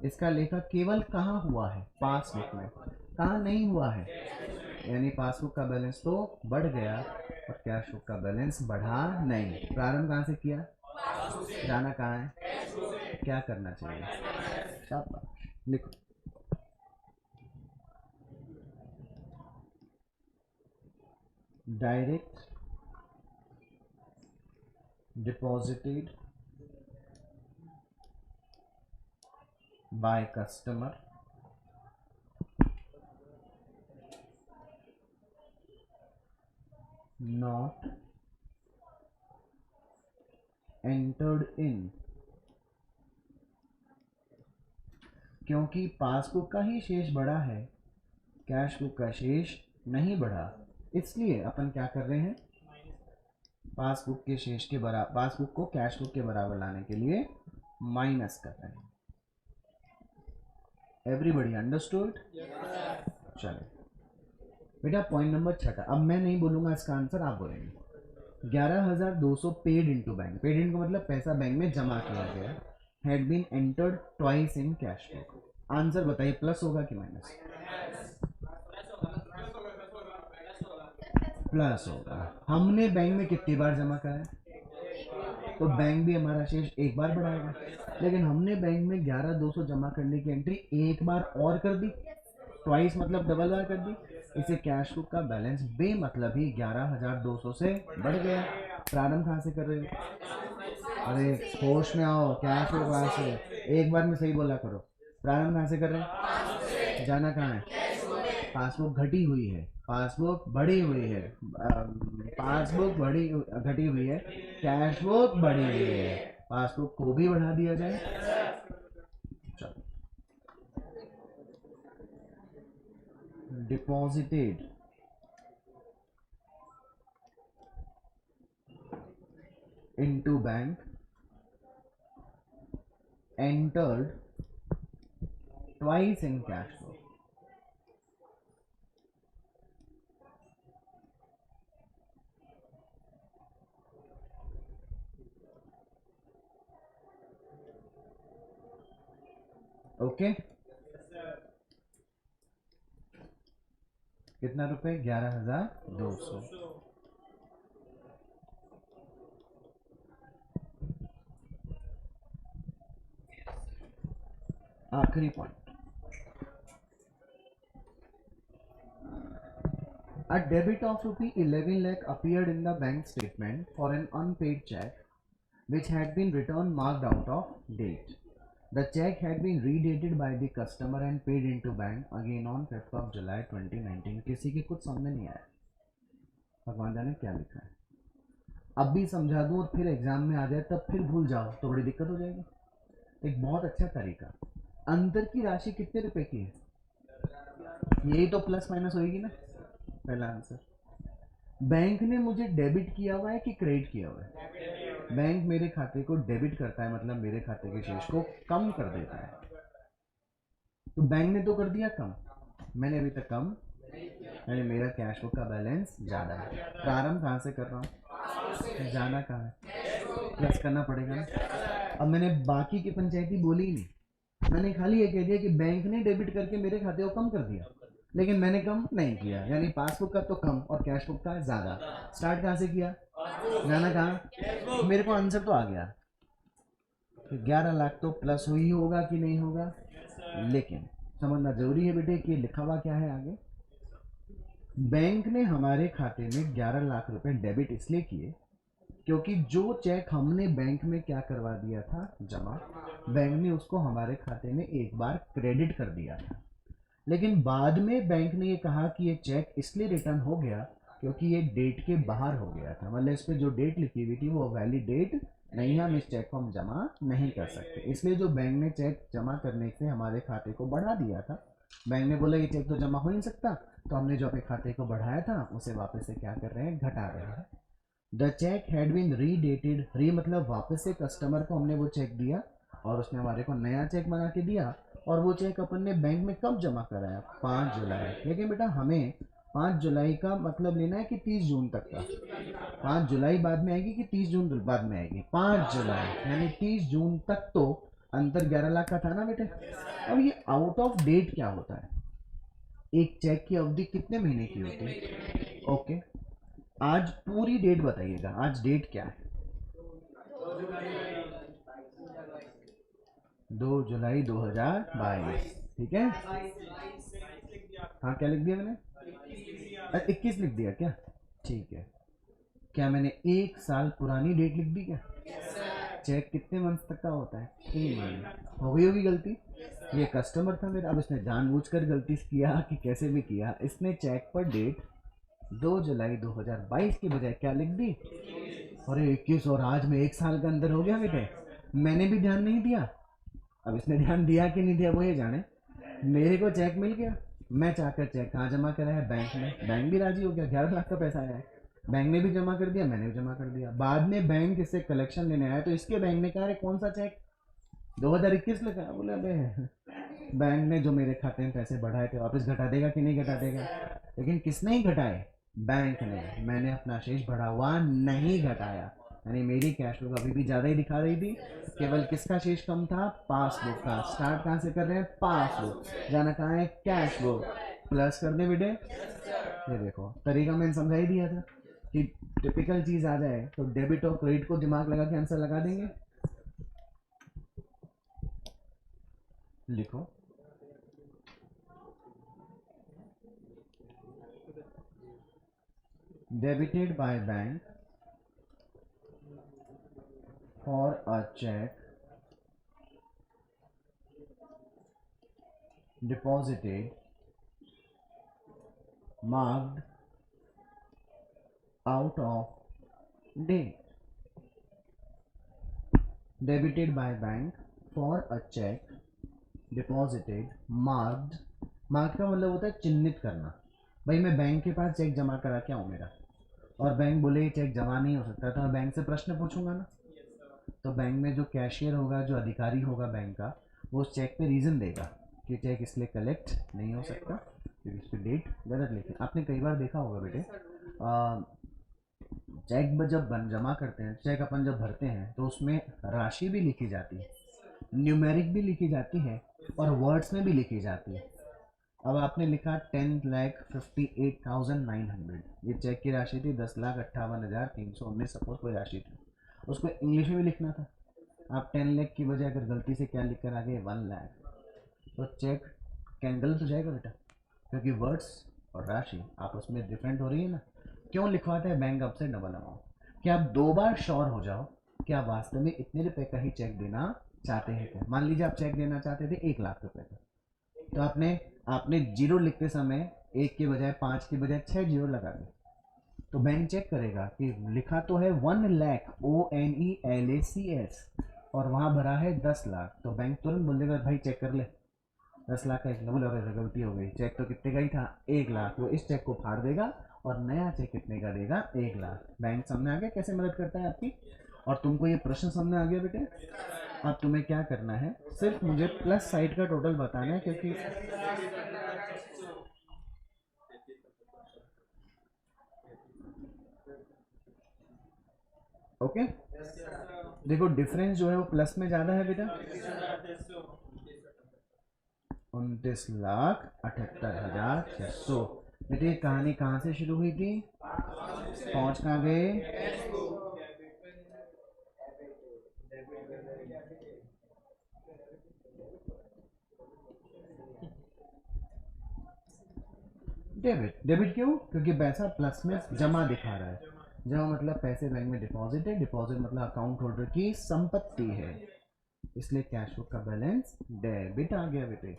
इसका लेखा केवल कहाँ हुआ है? पासबुक में. कहाँ नहीं हुआ है? यानी पासबुक का बैलेंस तो बढ़ गया और कैश बुक का बैलेंस बढ़ा नहीं. प्रारंभ कहाँ से किया? जाना कहाँ है? क्या करना चाहिए? शाबाश. लिखो. Direct deposited by customer not entered इन. क्योंकि पासबुक का ही शेष बढ़ा है, कैश बुक का शेष नहीं बढ़ा, इसलिए अपन क्या कर रहे हैं? पासबुक के शेष के बराबर, पासबुक को कैश बुक के बराबर लाने के लिए माइनस कर रहे हैं. Everybody understood? चलो बेटा, पॉइंट नंबर 6. अब मैं नहीं बोलूंगा इसका आंसर, आप बोलेंगे. 11,200 paid into bank. Paid in का मतलब पैसा बैंक में जमा किया गया. Had been entered twice in cash book. Answer बताइए, प्लस होगा कि माइनस? प्लस होगा. हमने बैंक में कितनी बार जमा करा है? तो बैंक भी हमारा शेष एक बार बढ़ाएगा. लेकिन हमने बैंक में 11,200 जमा करने की एंट्री एक बार और कर दी. ट्वाइस मतलब डबल बार कर दी. इसे कैश बुक का बैलेंस बे मतलब ही 11,200 से बढ़ गया. प्रारंभ कहाँ से कर रहे हो? अरे होश में आओ. कैश बुक कहाँ से? एक बार में सही बोला करो. प्रारंभ कहाँ से कर रहे हैं? जाना कहाँ है? पासबुक घटी हुई है, पासबुक बढ़ी हुई है, पासबुक बढ़ी घटी हुई है, कैश बुक बढ़ी हुई है. पासबुक को भी बढ़ा दिया जाए. चलो. Deposited into bank entered twice in cash book. Okay. कितना रुपए? 11,200. आखिरी point. A debit of ₹11 lakh appeared in the bank statement for an unpaid check which had been returned marked out of date. The check had been redated by the customer and paid into bank again on 5th of July 2019. किसी के कुछ समझ नहीं आया? भगवान जाने क्या लिखा है. अब भी समझा दूं और फिर एग्जाम में आ जाए तब फिर भूल जाओ तो बड़ी दिक्कत हो जाएगी. एक बहुत अच्छा तरीका, अंदर की राशि कितने रुपए की है? यही तो प्लस माइनस होगी ना, पहला आंसर। बैंक ने मुझे डेबिट किया हुआ है कि क्रेडिट किया हुआ है? बैंक मेरे खाते को डेबिट करता है, मतलब मेरे खाते के शेष को कम कर देता है। तो बैंक ने तो कर दिया कम, मैंने अभी तक कम, यानी मेरा कैश बुक का बैलेंस ज़्यादा है। प्रारंभ कहाँ से कर रहा हूँ, जाना कहाँ है, प्लस करना पड़ेगा ना। अब मैंने बाकी की पंचायती बोली ही नहीं, मैंने खाली ये कह दिया कि बैंक ने डेबिट करके मेरे खाते को कम कर दिया, लेकिन मैंने कम नहीं किया, यानी पासबुक का तो कम और कैश बुक का ज़्यादा। स्टार्ट कहाँ से किया, जाना कहाँ, मेरे को आंसर तो आ गया कि 11 लाख तो प्लस हुई होगा कि नहीं होगा, लेकिन समझना जरूरी है बेटे कि लिखा हुआ क्या है आगे। बैंक ने हमारे खाते में 11 लाख रुपए डेबिट इसलिए किए क्योंकि जो चेक हमने बैंक में क्या करवा दिया था, जमा, बैंक ने उसको हमारे खाते में एक बार क्रेडिट कर दिया था। लेकिन बाद में बैंक ने ये कहा कि ये चेक इसलिए रिटर्न हो गया क्योंकि ये डेट के बाहर हो गया था, मतलब इस पर जो डेट लिखी हुई थी वो वैलिड डेट नहीं है, हम इस चेक को हम जमा नहीं कर सकते। इसलिए जो बैंक ने चेक जमा करने से हमारे खाते को बढ़ा दिया था, बैंक ने बोला ये चेक तो जमा हो नहीं सकता, तो हमने जो अपने खाते को बढ़ाया था उसे वापस से क्या कर रहे हैं, घटा रहे हैं। द चेक हैड बीन रीडेटेड, री मतलब वापस से कस्टमर को हमने वो चेक दिया और उसने हमारे को नया चेक बना के दिया, और वो चेक अपन ने बैंक में कब जमा कराया, 5 जुलाई। लेकिन बेटा हमें 5 जुलाई का मतलब लेना है कि 30 जून तक का, 5 जुलाई बाद में आएगी कि 30 जून बाद में आएगी, 5 जुलाई, यानी 30 जून तक तो अंतर 11 लाख का था ना बेटे। अब ये आउट ऑफ डेट क्या होता है, एक चेक की अवधि कितने महीने की होती है, ओके। आज पूरी डेट बताइएगा, आज डेट क्या है, 2 जुलाई 2022, ठीक है। हाँ क्या लिख दिया मैंने, 21 लिख दिया क्या, ठीक है। क्या मैंने 1 साल पुरानी डेट लिख दी क्या, चेक कितने मंथ तक का होता है, 3 महीने। हो गई होगी गलती, ये कस्टमर था मेरा, अब इसने जानबूझकर गलती किया कि कैसे भी किया, इसने चेक पर डेट 2 जुलाई 2022 की बजाय क्या लिख दी, अरे 21, और आज में 1 साल का अंदर हो गया बेटे, मैंने भी ध्यान नहीं दिया। अब इसने ध्यान दिया कि नहीं दिया वो ये जाने, मेरे को चेक मिल गया, मैं चाहकर चेक कहाँ जमा कराया, बैंक में, बैंक भी राजी हो गया, 11 लाख का पैसा आया है, बैंक ने भी जमा कर दिया, मैंने भी जमा कर दिया। बाद में बैंक इससे कलेक्शन लेने आया तो इसके बैंक ने कहा कौन सा चेक, 2021 लिखा, बोला बे बैंक ने जो मेरे खाते में पैसे बढ़ाए थे वापस घटा देगा कि नहीं घटा देगा, लेकिन किसने ही घटाए, बैंक ने। मैंने अपना शेष बढ़ा हुआ नहीं घटाया, यानी मेरी कैश फ्लो अभी भी ज़्यादा ही दिखा रही थी, केवल किसका शेष कम था, पासबुक का। स्टार्ट कहाँ से कर रहे हैं, पासबुक, जाना कहाँ है, कैश बुक, प्लस कर दे बेटे। ये देखो तरीका मैंने समझा ही दिया था कि टिपिकल चीज़ आ जाए तो डेबिट और क्रेडिट को दिमाग लगा के आंसर लगा देंगे। लिखो, debited by bank for a check deposited marked out of date, debited by bank for a check deposited marked, marked का मतलब होता है चिन्हित करना। भाई मैं बैंक के पास चेक जमा करा के आऊँ मेरा, और बैंक बोले चेक जमा नहीं हो सकता, तो मैं बैंक से प्रश्न पूछूंगा ना, तो बैंक में जो कैशियर होगा, जो अधिकारी होगा बैंक का, वो उस चेक पे रीज़न देगा कि चेक इसलिए कलेक्ट नहीं हो सकता क्योंकि इस पर डेट गलत लिखी। आपने कई बार देखा होगा बेटे, चेक जब जमा करते हैं, चेक अपन जब भरते हैं तो उसमें राशि भी लिखी जाती है, न्यूमेरिक भी लिखी जाती है और वर्ड्स में भी लिखी जाती है। अब आपने लिखा 10,58,900, ये चेक की राशि थी, 10,58,319 सपोज कोई राशि थी, उसको इंग्लिश में भी लिखना था। आप 10 लाख की बजाय अगर गलती से क्या लिख कर आ गए 1 लाख, तो चेक गलत हो जाएगा बेटा, क्योंकि वर्ड्स और राशि आपस में डिफरेंट हो रही है ना। क्यों लिखवाता है बैंक आपसे डबल अमाउंट, कि आप 2 बार श्योर हो जाओ कि आप वास्तव में इतने रुपए का ही चेक देना चाहते हैं क्या। मान लीजिए आप चेक देना चाहते थे 1 लाख रुपए का, तो आपने आपने जीरो लिखते समय 1 के बजाय 5 के बजाय 6 जीरो लगा दिए, तो बैंक चेक करेगा कि लिखा तो है 1 लाख, ONELACS, और वहाँ भरा है 10 लाख, तो बैंक तुरंत बोल देगा भाई चेक कर ले, 10 लाख का एक बोला अरे गलती हो गई, चेक तो कितने का ही था 1 लाख, वो इस चेक को फाड़ देगा और नया चेक कितने का देगा 1 लाख। बैंक सामने आ गया कैसे मदद करता है आपकी। और तुमको ये प्रश्न सामने आ गया बेटे। अब तुम्हें क्या करना है, सिर्फ मुझे प्लस साइड का टोटल बताना है, क्योंकि ओके देखो डिफरेंस जो है वो प्लस में ज्यादा है बेटा, 29,78,600। बेटे ये कहानी कहाँ से शुरू हुई थी, पहुंच कहाँ गए, डेबिट। डेबिट क्यों, क्योंकि पैसा प्लस में जमा दिखा रहा है, जमा मतलब पैसे बैंक में डिपॉजिट है, डिपॉजिट मतलब अकाउंट होल्डर की संपत्ति है, इसलिए कैश बुक का बैलेंस डेबिट आ गया बेटे।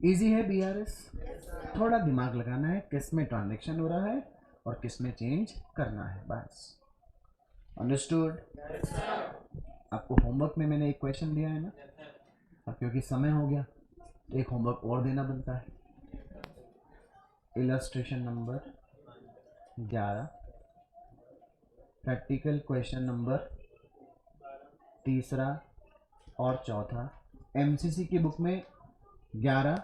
इजी है बीआरएस, थोड़ा दिमाग लगाना है किस में ट्रांजैक्शन हो रहा है और किस में चेंज करना है, बस। अंडरस्टूड। आपको होमवर्क में मैंने एक क्वेश्चन दिया है ना, अब क्योंकि समय हो गया एक होमवर्क और देना बनता है। Illustration number 11, practical question number 3 और 4, एमसीसी की बुक में 11,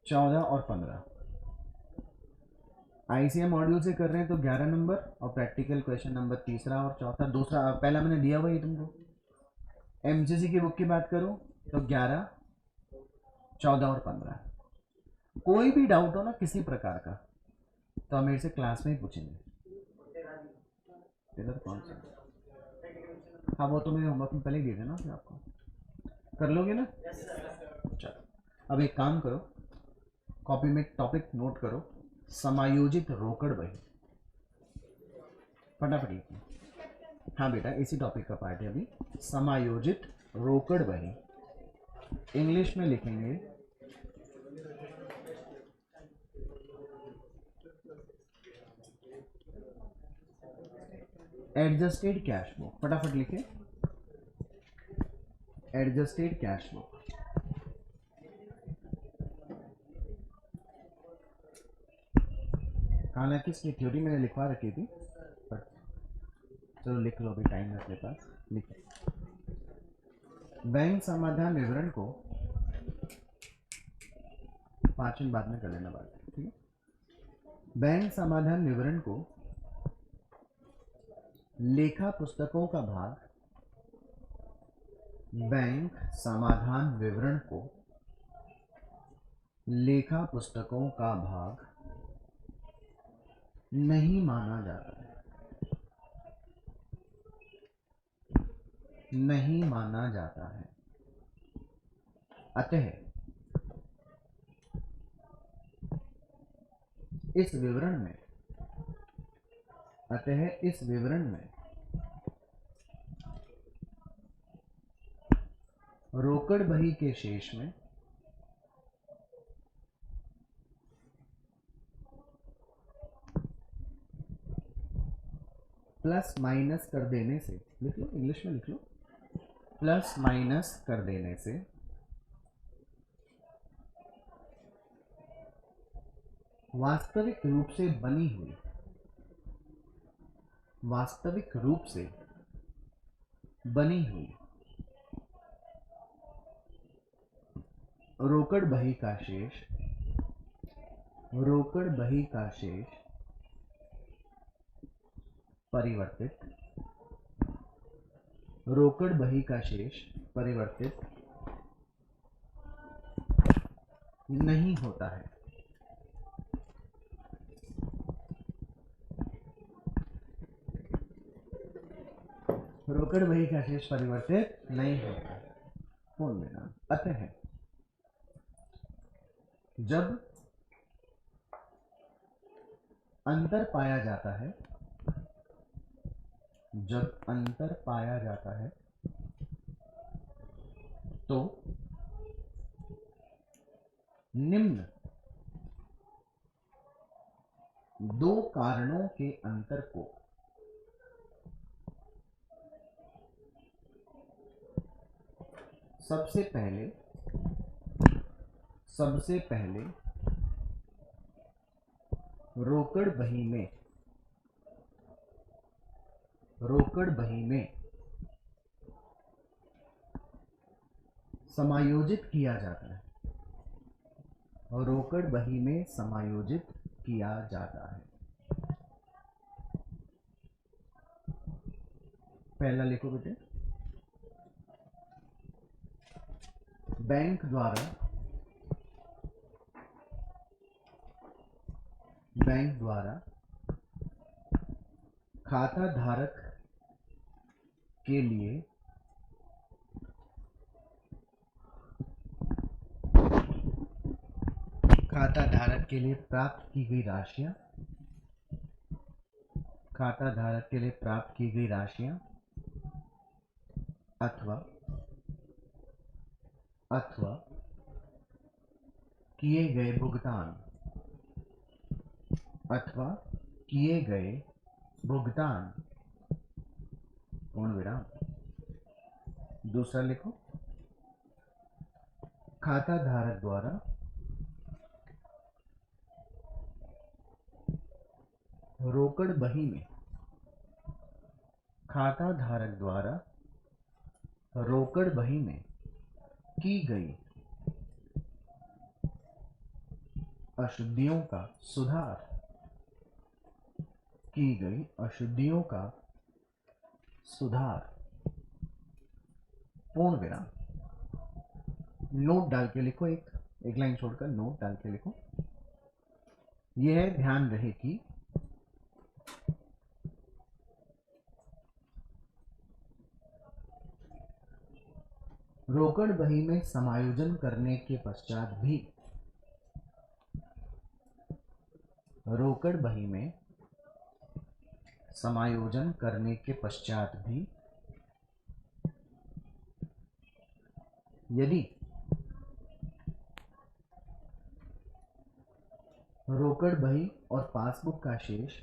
14 और 15, आईसीएम मॉड्यूल से कर रहे हैं तो 11 नंबर और प्रैक्टिकल क्वेश्चन नंबर 3 और 4, दूसरा पहला मैंने दिया हुआ ही तुमको। एमसीसी की बुक की बात करूं तो 11, 14 और 15। कोई भी डाउट हो ना किसी प्रकार का तो आप मेरे से क्लास में ही पूछेंगे। इधर कौन सा, हाँ वो तो मैंने होमवर्क में पहले ही दिए थे ना, फिर आपको कर लोगे ना। चलो अब एक काम करो, कॉपी में टॉपिक नोट करो, समायोजित रोकड़ बही, फटाफट लिखो। हाँ बेटा इसी टॉपिक का पार्ट है अभी, समायोजित रोकड़ बही, इंग्लिश में लिखेंगे एडजस्टेड कैश बुक, फटाफट लिखे एडजस्टेड कैश बुक। हालांकि इसकी थ्योरी मैंने लिखवा रखी थी, पर चलो लिख लो, अभी टाइम है अपने पास, लिखे। बैंक समाधान विवरण को 5 मिनट बाद में कर लेना बात, ठीक है। बैंक समाधान विवरण को लेखा पुस्तकों का भाग, बैंक समाधान विवरण को लेखा पुस्तकों का भाग नहीं माना जाता है, नहीं माना जाता है। अतः इस विवरण में, अतः इस विवरण में रोकड़ बही के शेष में प्लस माइनस कर देने से, लिख लो इंग्लिश में लिख लो, प्लस माइनस कर देने से वास्तविक रूप से बनी हुई, वास्तविक रूप से बनी हुई रोकड़ बही का शेष, रोकड़ बही का शेष परिवर्तित, रोकड़ बही का शेष परिवर्तित नहीं होता है। रोकड़ बही का शेष परिवर्तित नहीं होता है। कौन लेना, अतः जब अंतर पाया जाता है, जब अंतर पाया जाता है तो निम्न दो कारणों के अंतर को सबसे पहले रोकड़ बही में समायोजित किया जाता है, और रोकड़ बही में समायोजित किया जाता है। पहला लिखो बेटे, बैंक द्वारा खाता धारक के लिए प्राप्त की गई राशियां अथवा किए गए भुगतान पूर्ण विराम। दूसरा लिखो, खाता धारक द्वारा रोकड़ बही में की गई अशुद्धियों का सुधार पूर्ण विराम। नोट डाल के लिखो, एक लाइन छोड़कर नोट डाल के लिखो। यह ध्यान रहे कि रोकड़ बही में समायोजन करने के पश्चात भी यदि रोकड़ बही और पासबुक का शेष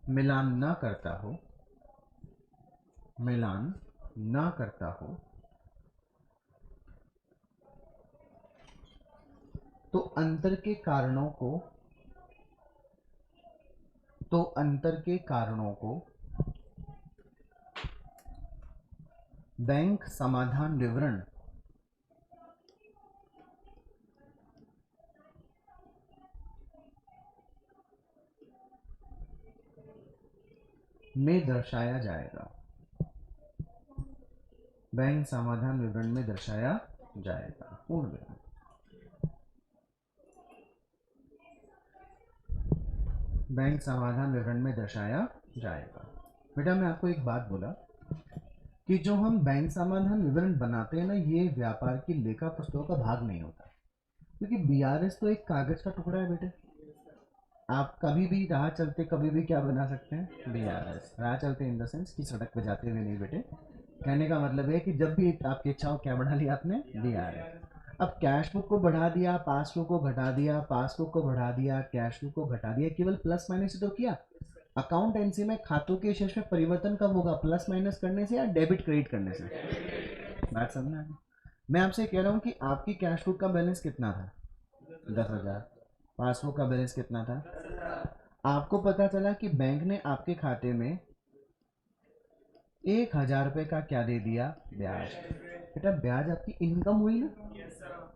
मिलान न करता हो तो अंतर के कारणों को बैंक समाधान विवरण में दर्शाया जाएगा। पूर्ण विराम। बैंक समाधान विवरण में दर्शाया जाएगा। बेटा मैं आपको एक बात बोला कि जो हम बैंक समाधान विवरण बनाते हैं ना, ये व्यापार की लेखा पुस्तकों का भाग नहीं होता, क्योंकि बीआरएस तो एक कागज का टुकड़ा है बेटे। आप कभी भी राह चलते कभी भी क्या बना सकते हैं, बीआरएस। राह चलते इन द सेंस कि सड़क पे जाते हुए नहीं बेटे। कहने का मतलब है कि जब भी आपकी इच्छा हो, क्या बढ़ा लिया आपने, बीआरएस। अब कैश बुक को बढ़ा दिया, पासबुक को घटा दिया, पासबुक को बढ़ा दिया, कैश बुक को घटा दिया, केवल प्लस माइनस तो किया। अकाउंटेंसी में खातों के शेष में परिवर्तन कब होगा, प्लस माइनस करने से या डेबिट क्रेडिट करने से। बात समझना है। मैं आपसे कह रहा हूं कि आपकी कैश बुक का बैलेंस कितना था, 10,000। पासबुक का बैलेंस कितना था। आपको पता चला कि बैंक ने आपके खाते में 1,000 रुपए का क्या दे दिया, ब्याज। बेटा ब्याज आपकी इनकम हुई ना,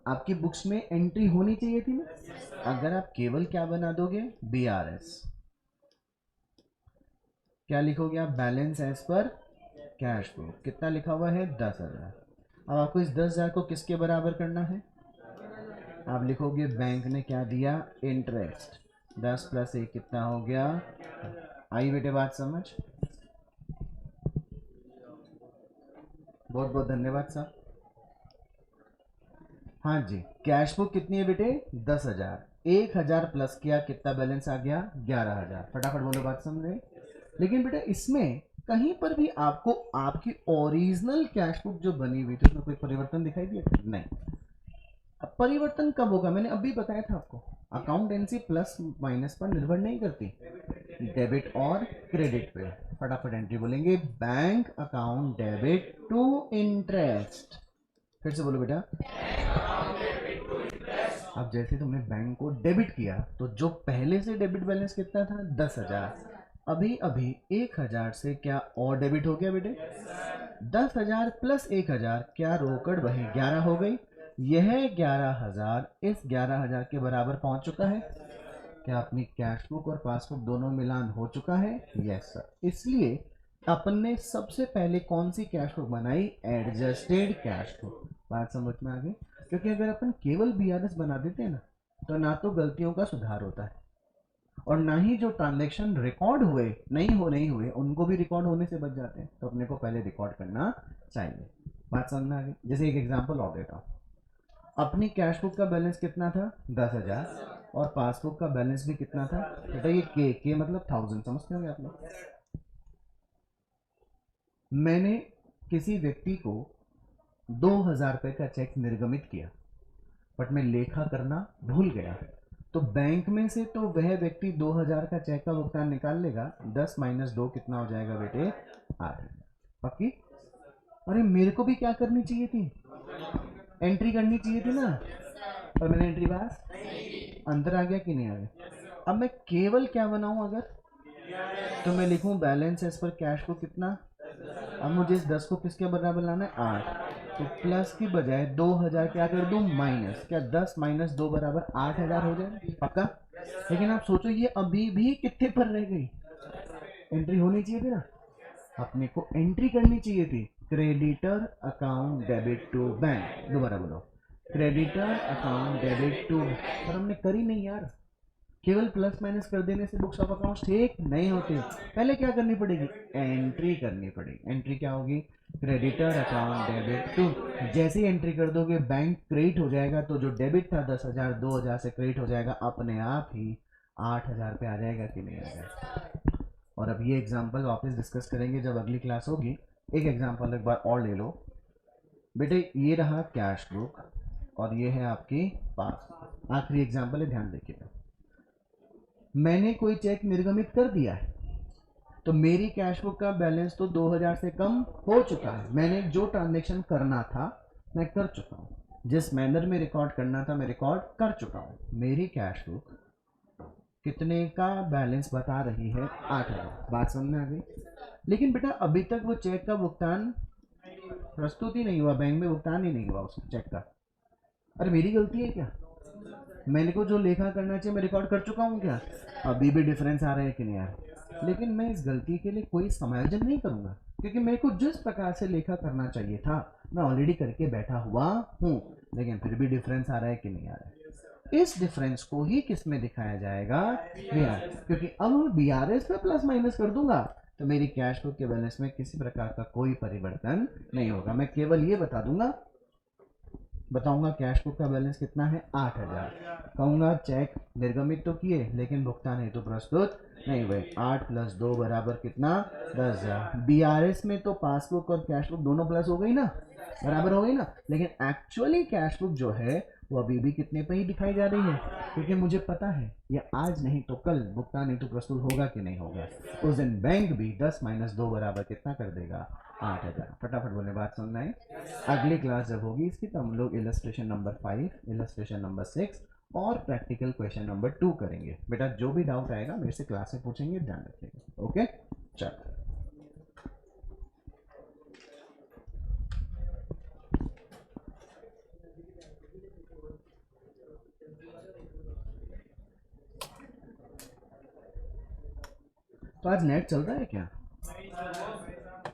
आपकी बुक्स में एंट्री होनी चाहिए थी ना। अगर आप केवल क्या बना दोगे, बीआरएस, क्या लिखोगे आप, balance as per cash book. कितना लिखा हुआ है, 10,000। अब आपको इस 10,000 को किसके बराबर करना है, आप लिखोगे बैंक ने क्या दिया, इंटरेस्ट। 10 + 1 कितना हो गया। आई बेटे बात समझ। बहुत बहुत धन्यवाद साहब। हाँ जी, कैश बुक कितनी है बेटे, 10,000। 1,000 प्लस किया, कितना बैलेंस आ गया, 11,000। फटाफट बोलो बात समझे। लेकिन बेटा इसमें कहीं पर भी आपको आपकी ओरिजिनल कैश बुक जो बनी हुई थी उसमें कोई परिवर्तन दिखाई दिया? नहीं। अब परिवर्तन कब होगा? मैंने अभी बताया था आपको, अकाउंटेंसी प्लस माइनस पर निर्भर नहीं करती, डेबिट और क्रेडिट पे। फटाफट एंट्री बोलेंगे, bank account debit to interest. फिर से बोलो बेटा। अब जैसे तुमने बैंक को डेबिट किया तो जो पहले से डेबिट बैलेंस कितना था? 10,000। अभी अभी 1,000 से क्या और डेबिट हो गया बेटे? 10,000 प्लस 1,000, क्या रोकड़ वही 11 हो गई। यह 11,000 इस 11,000 के बराबर पहुंच चुका है। क्या अपनी कैश बुक और पासबुक दोनों मिलान हो चुका है? Yes sir. इसलिए अपन ने सबसे पहले कौन सी कैश बुक बनाई? Adjusted cash book. बात समझ में आ गई? क्योंकि अगर अपन केवल बीआरएस बना देते हैं ना, तो ना तो गलतियों का सुधार होता है और ना ही जो ट्रांजैक्शन रिकॉर्ड हुए नहीं हुए उनको भी रिकॉर्ड होने से बच जाते हैं। तो अपने को पहले रिकॉर्ड करना चाहिए। बात समझ में आ गई? जैसे एक एग्जांपल और देता हूँ। अपनी कैश बुक का बैलेंस कितना था? 10,000 और पासबुक का बैलेंस भी कितना था बेटा? ये के मतलब 1000, समझते होंगे आप लोग। मैंने किसी व्यक्ति को 2,000 रुपए का चेक निर्गमित किया, बट मैं लेखा करना भूल गया। तो बैंक में से तो वह व्यक्ति 2,000 का चेक का भुगतान निकाल लेगा। 10 माइनस 2 कितना हो जाएगा बेटे? 8। पक्की? अरे मेरे को भी क्या करनी चाहिए थी? एंट्री करनी चाहिए थी ना, पर मैंने एंट्री पास अंतर आ गया कि नहीं आ गया? अब मैं केवल क्या बनाऊं अगर, तो मैं लिखूं बैलेंस एज पर कैश को कितना। अब मुझे इस 10 को किसके बराबर लाना है? 8। तो प्लस की बजाय 2,000 क्या कर दूं? माइनस। क्या 10 माइनस 2 बराबर 8,000 हो जाए? पक्का? लेकिन आप सोचो ये अभी भी कितने पर रह गई? एंट्री होनी चाहिए थी ना, अपने को एंट्री करनी चाहिए थी। Creditor account debit to bank. दोबारा बोलो, क्रेडिटर अकाउंट डेबिट टू। पर हमने करी नहीं यार। केवल प्लस माइनस कर देने से बुक्स ऑफ अकाउंट्स ठीक नहीं होते। पहले क्या करनी पड़ेगी? एंट्री करनी पड़ेगी। एंट्री क्या होगी? Creditor account debit to. जैसे ही एंट्री कर दोगे बैंक क्रेडिट हो जाएगा, तो जो डेबिट था 10,000 2,000 से क्रेडिट हो जाएगा, अपने आप ही 8,000 पे आ जाएगा कि नहीं आ जाएगा? और अब ये एग्जाम्पल वापस डिस्कस करेंगे जब अगली क्लास होगी। एक एग्जाम्पल एक बार और ले लो बेटे। ये रहा कैश बुक और ये है आपकी पास। आखिरी एग्जाम्पल है, ध्यान देखिएगा। मैंने कोई चेक निर्गमित कर दिया है, तो मेरी कैश बुक का बैलेंस तो 2,000 से कम हो चुका है। मैंने जो ट्रांजेक्शन करना था मैं कर चुका हूँ, जिस मैनर में रिकॉर्ड करना था मैं रिकॉर्ड कर चुका हूँ। मेरी कैश बुक कितने का बैलेंस बता रही है? 8,000। बात समझ में आ गई? लेकिन बेटा अभी तक वो चेक का भुगतान प्रस्तुत ही नहीं हुआ, बैंक में भुगतान ही नहीं हुआ उस चेक का। अरे मेरी गलती है क्या? मैंने को जो लेखा करना चाहिए मैं रिकॉर्ड कर चुका हूँ क्या? अभी भी डिफरेंस आ रहा है कि नहीं आ रहा? लेकिन मैं इस गलती के लिए कोई समायोजन नहीं करूंगा, क्योंकि मेरे को जिस प्रकार से लेखा करना चाहिए था मैं ऑलरेडी करके बैठा हुआ हूँ। लेकिन फिर भी डिफरेंस आ रहा है कि नहीं आ रहा है? इस डिफरेंस को ही किस में दिखाया जाएगा? बीआर। क्योंकि अब मैं बीआरएस पे प्लस माइनस कर दूंगा तो मेरी कैश बुक के बैलेंस में किसी प्रकार का कोई परिवर्तन नहीं होगा। मैं केवल ये बताऊंगा कैश बुक का बैलेंस कितना है? 8,000। कहूंगा चेक निर्गमित तो किए लेकिन भुगतान हेतु प्रस्तुत नहीं हुए। 8 प्लस 2 बराबर कितना? 10,000। बीआरएस में तो पासबुक और कैश बुक दोनों प्लस हो गई ना, बराबर हो गई ना। लेकिन एक्चुअली कैश बुक जो है वो अभी भी कितने पे ही दिखाई जा रही है, क्योंकि मुझे पता है ये आज नहीं तो कल भुगतान हेतु प्रस्तुत होगा कि नहीं होगा। उस दिन बैंक भी 10 माइनस 2 बराबर कितना कर देगा? 8,000। फटाफट बोले, बात सुनना है। अगली क्लास जब होगी इसकी तो हम लोग इलस्ट्रेशन नंबर 5, इलस्ट्रेशन नंबर 6 और प्रैक्टिकल क्वेश्चन नंबर 2 करेंगे। बेटा जो भी डाउट आएगा मेरे से क्लास में पूछेंगे, ध्यान रखिएगा। ओके चलो। तो आज नेट चल रहा है क्या?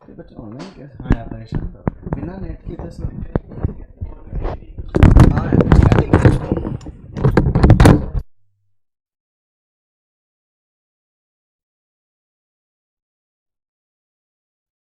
बच्चा ऑनलाइन कैसे? हाँ यार परेशान था बिना नेट के तो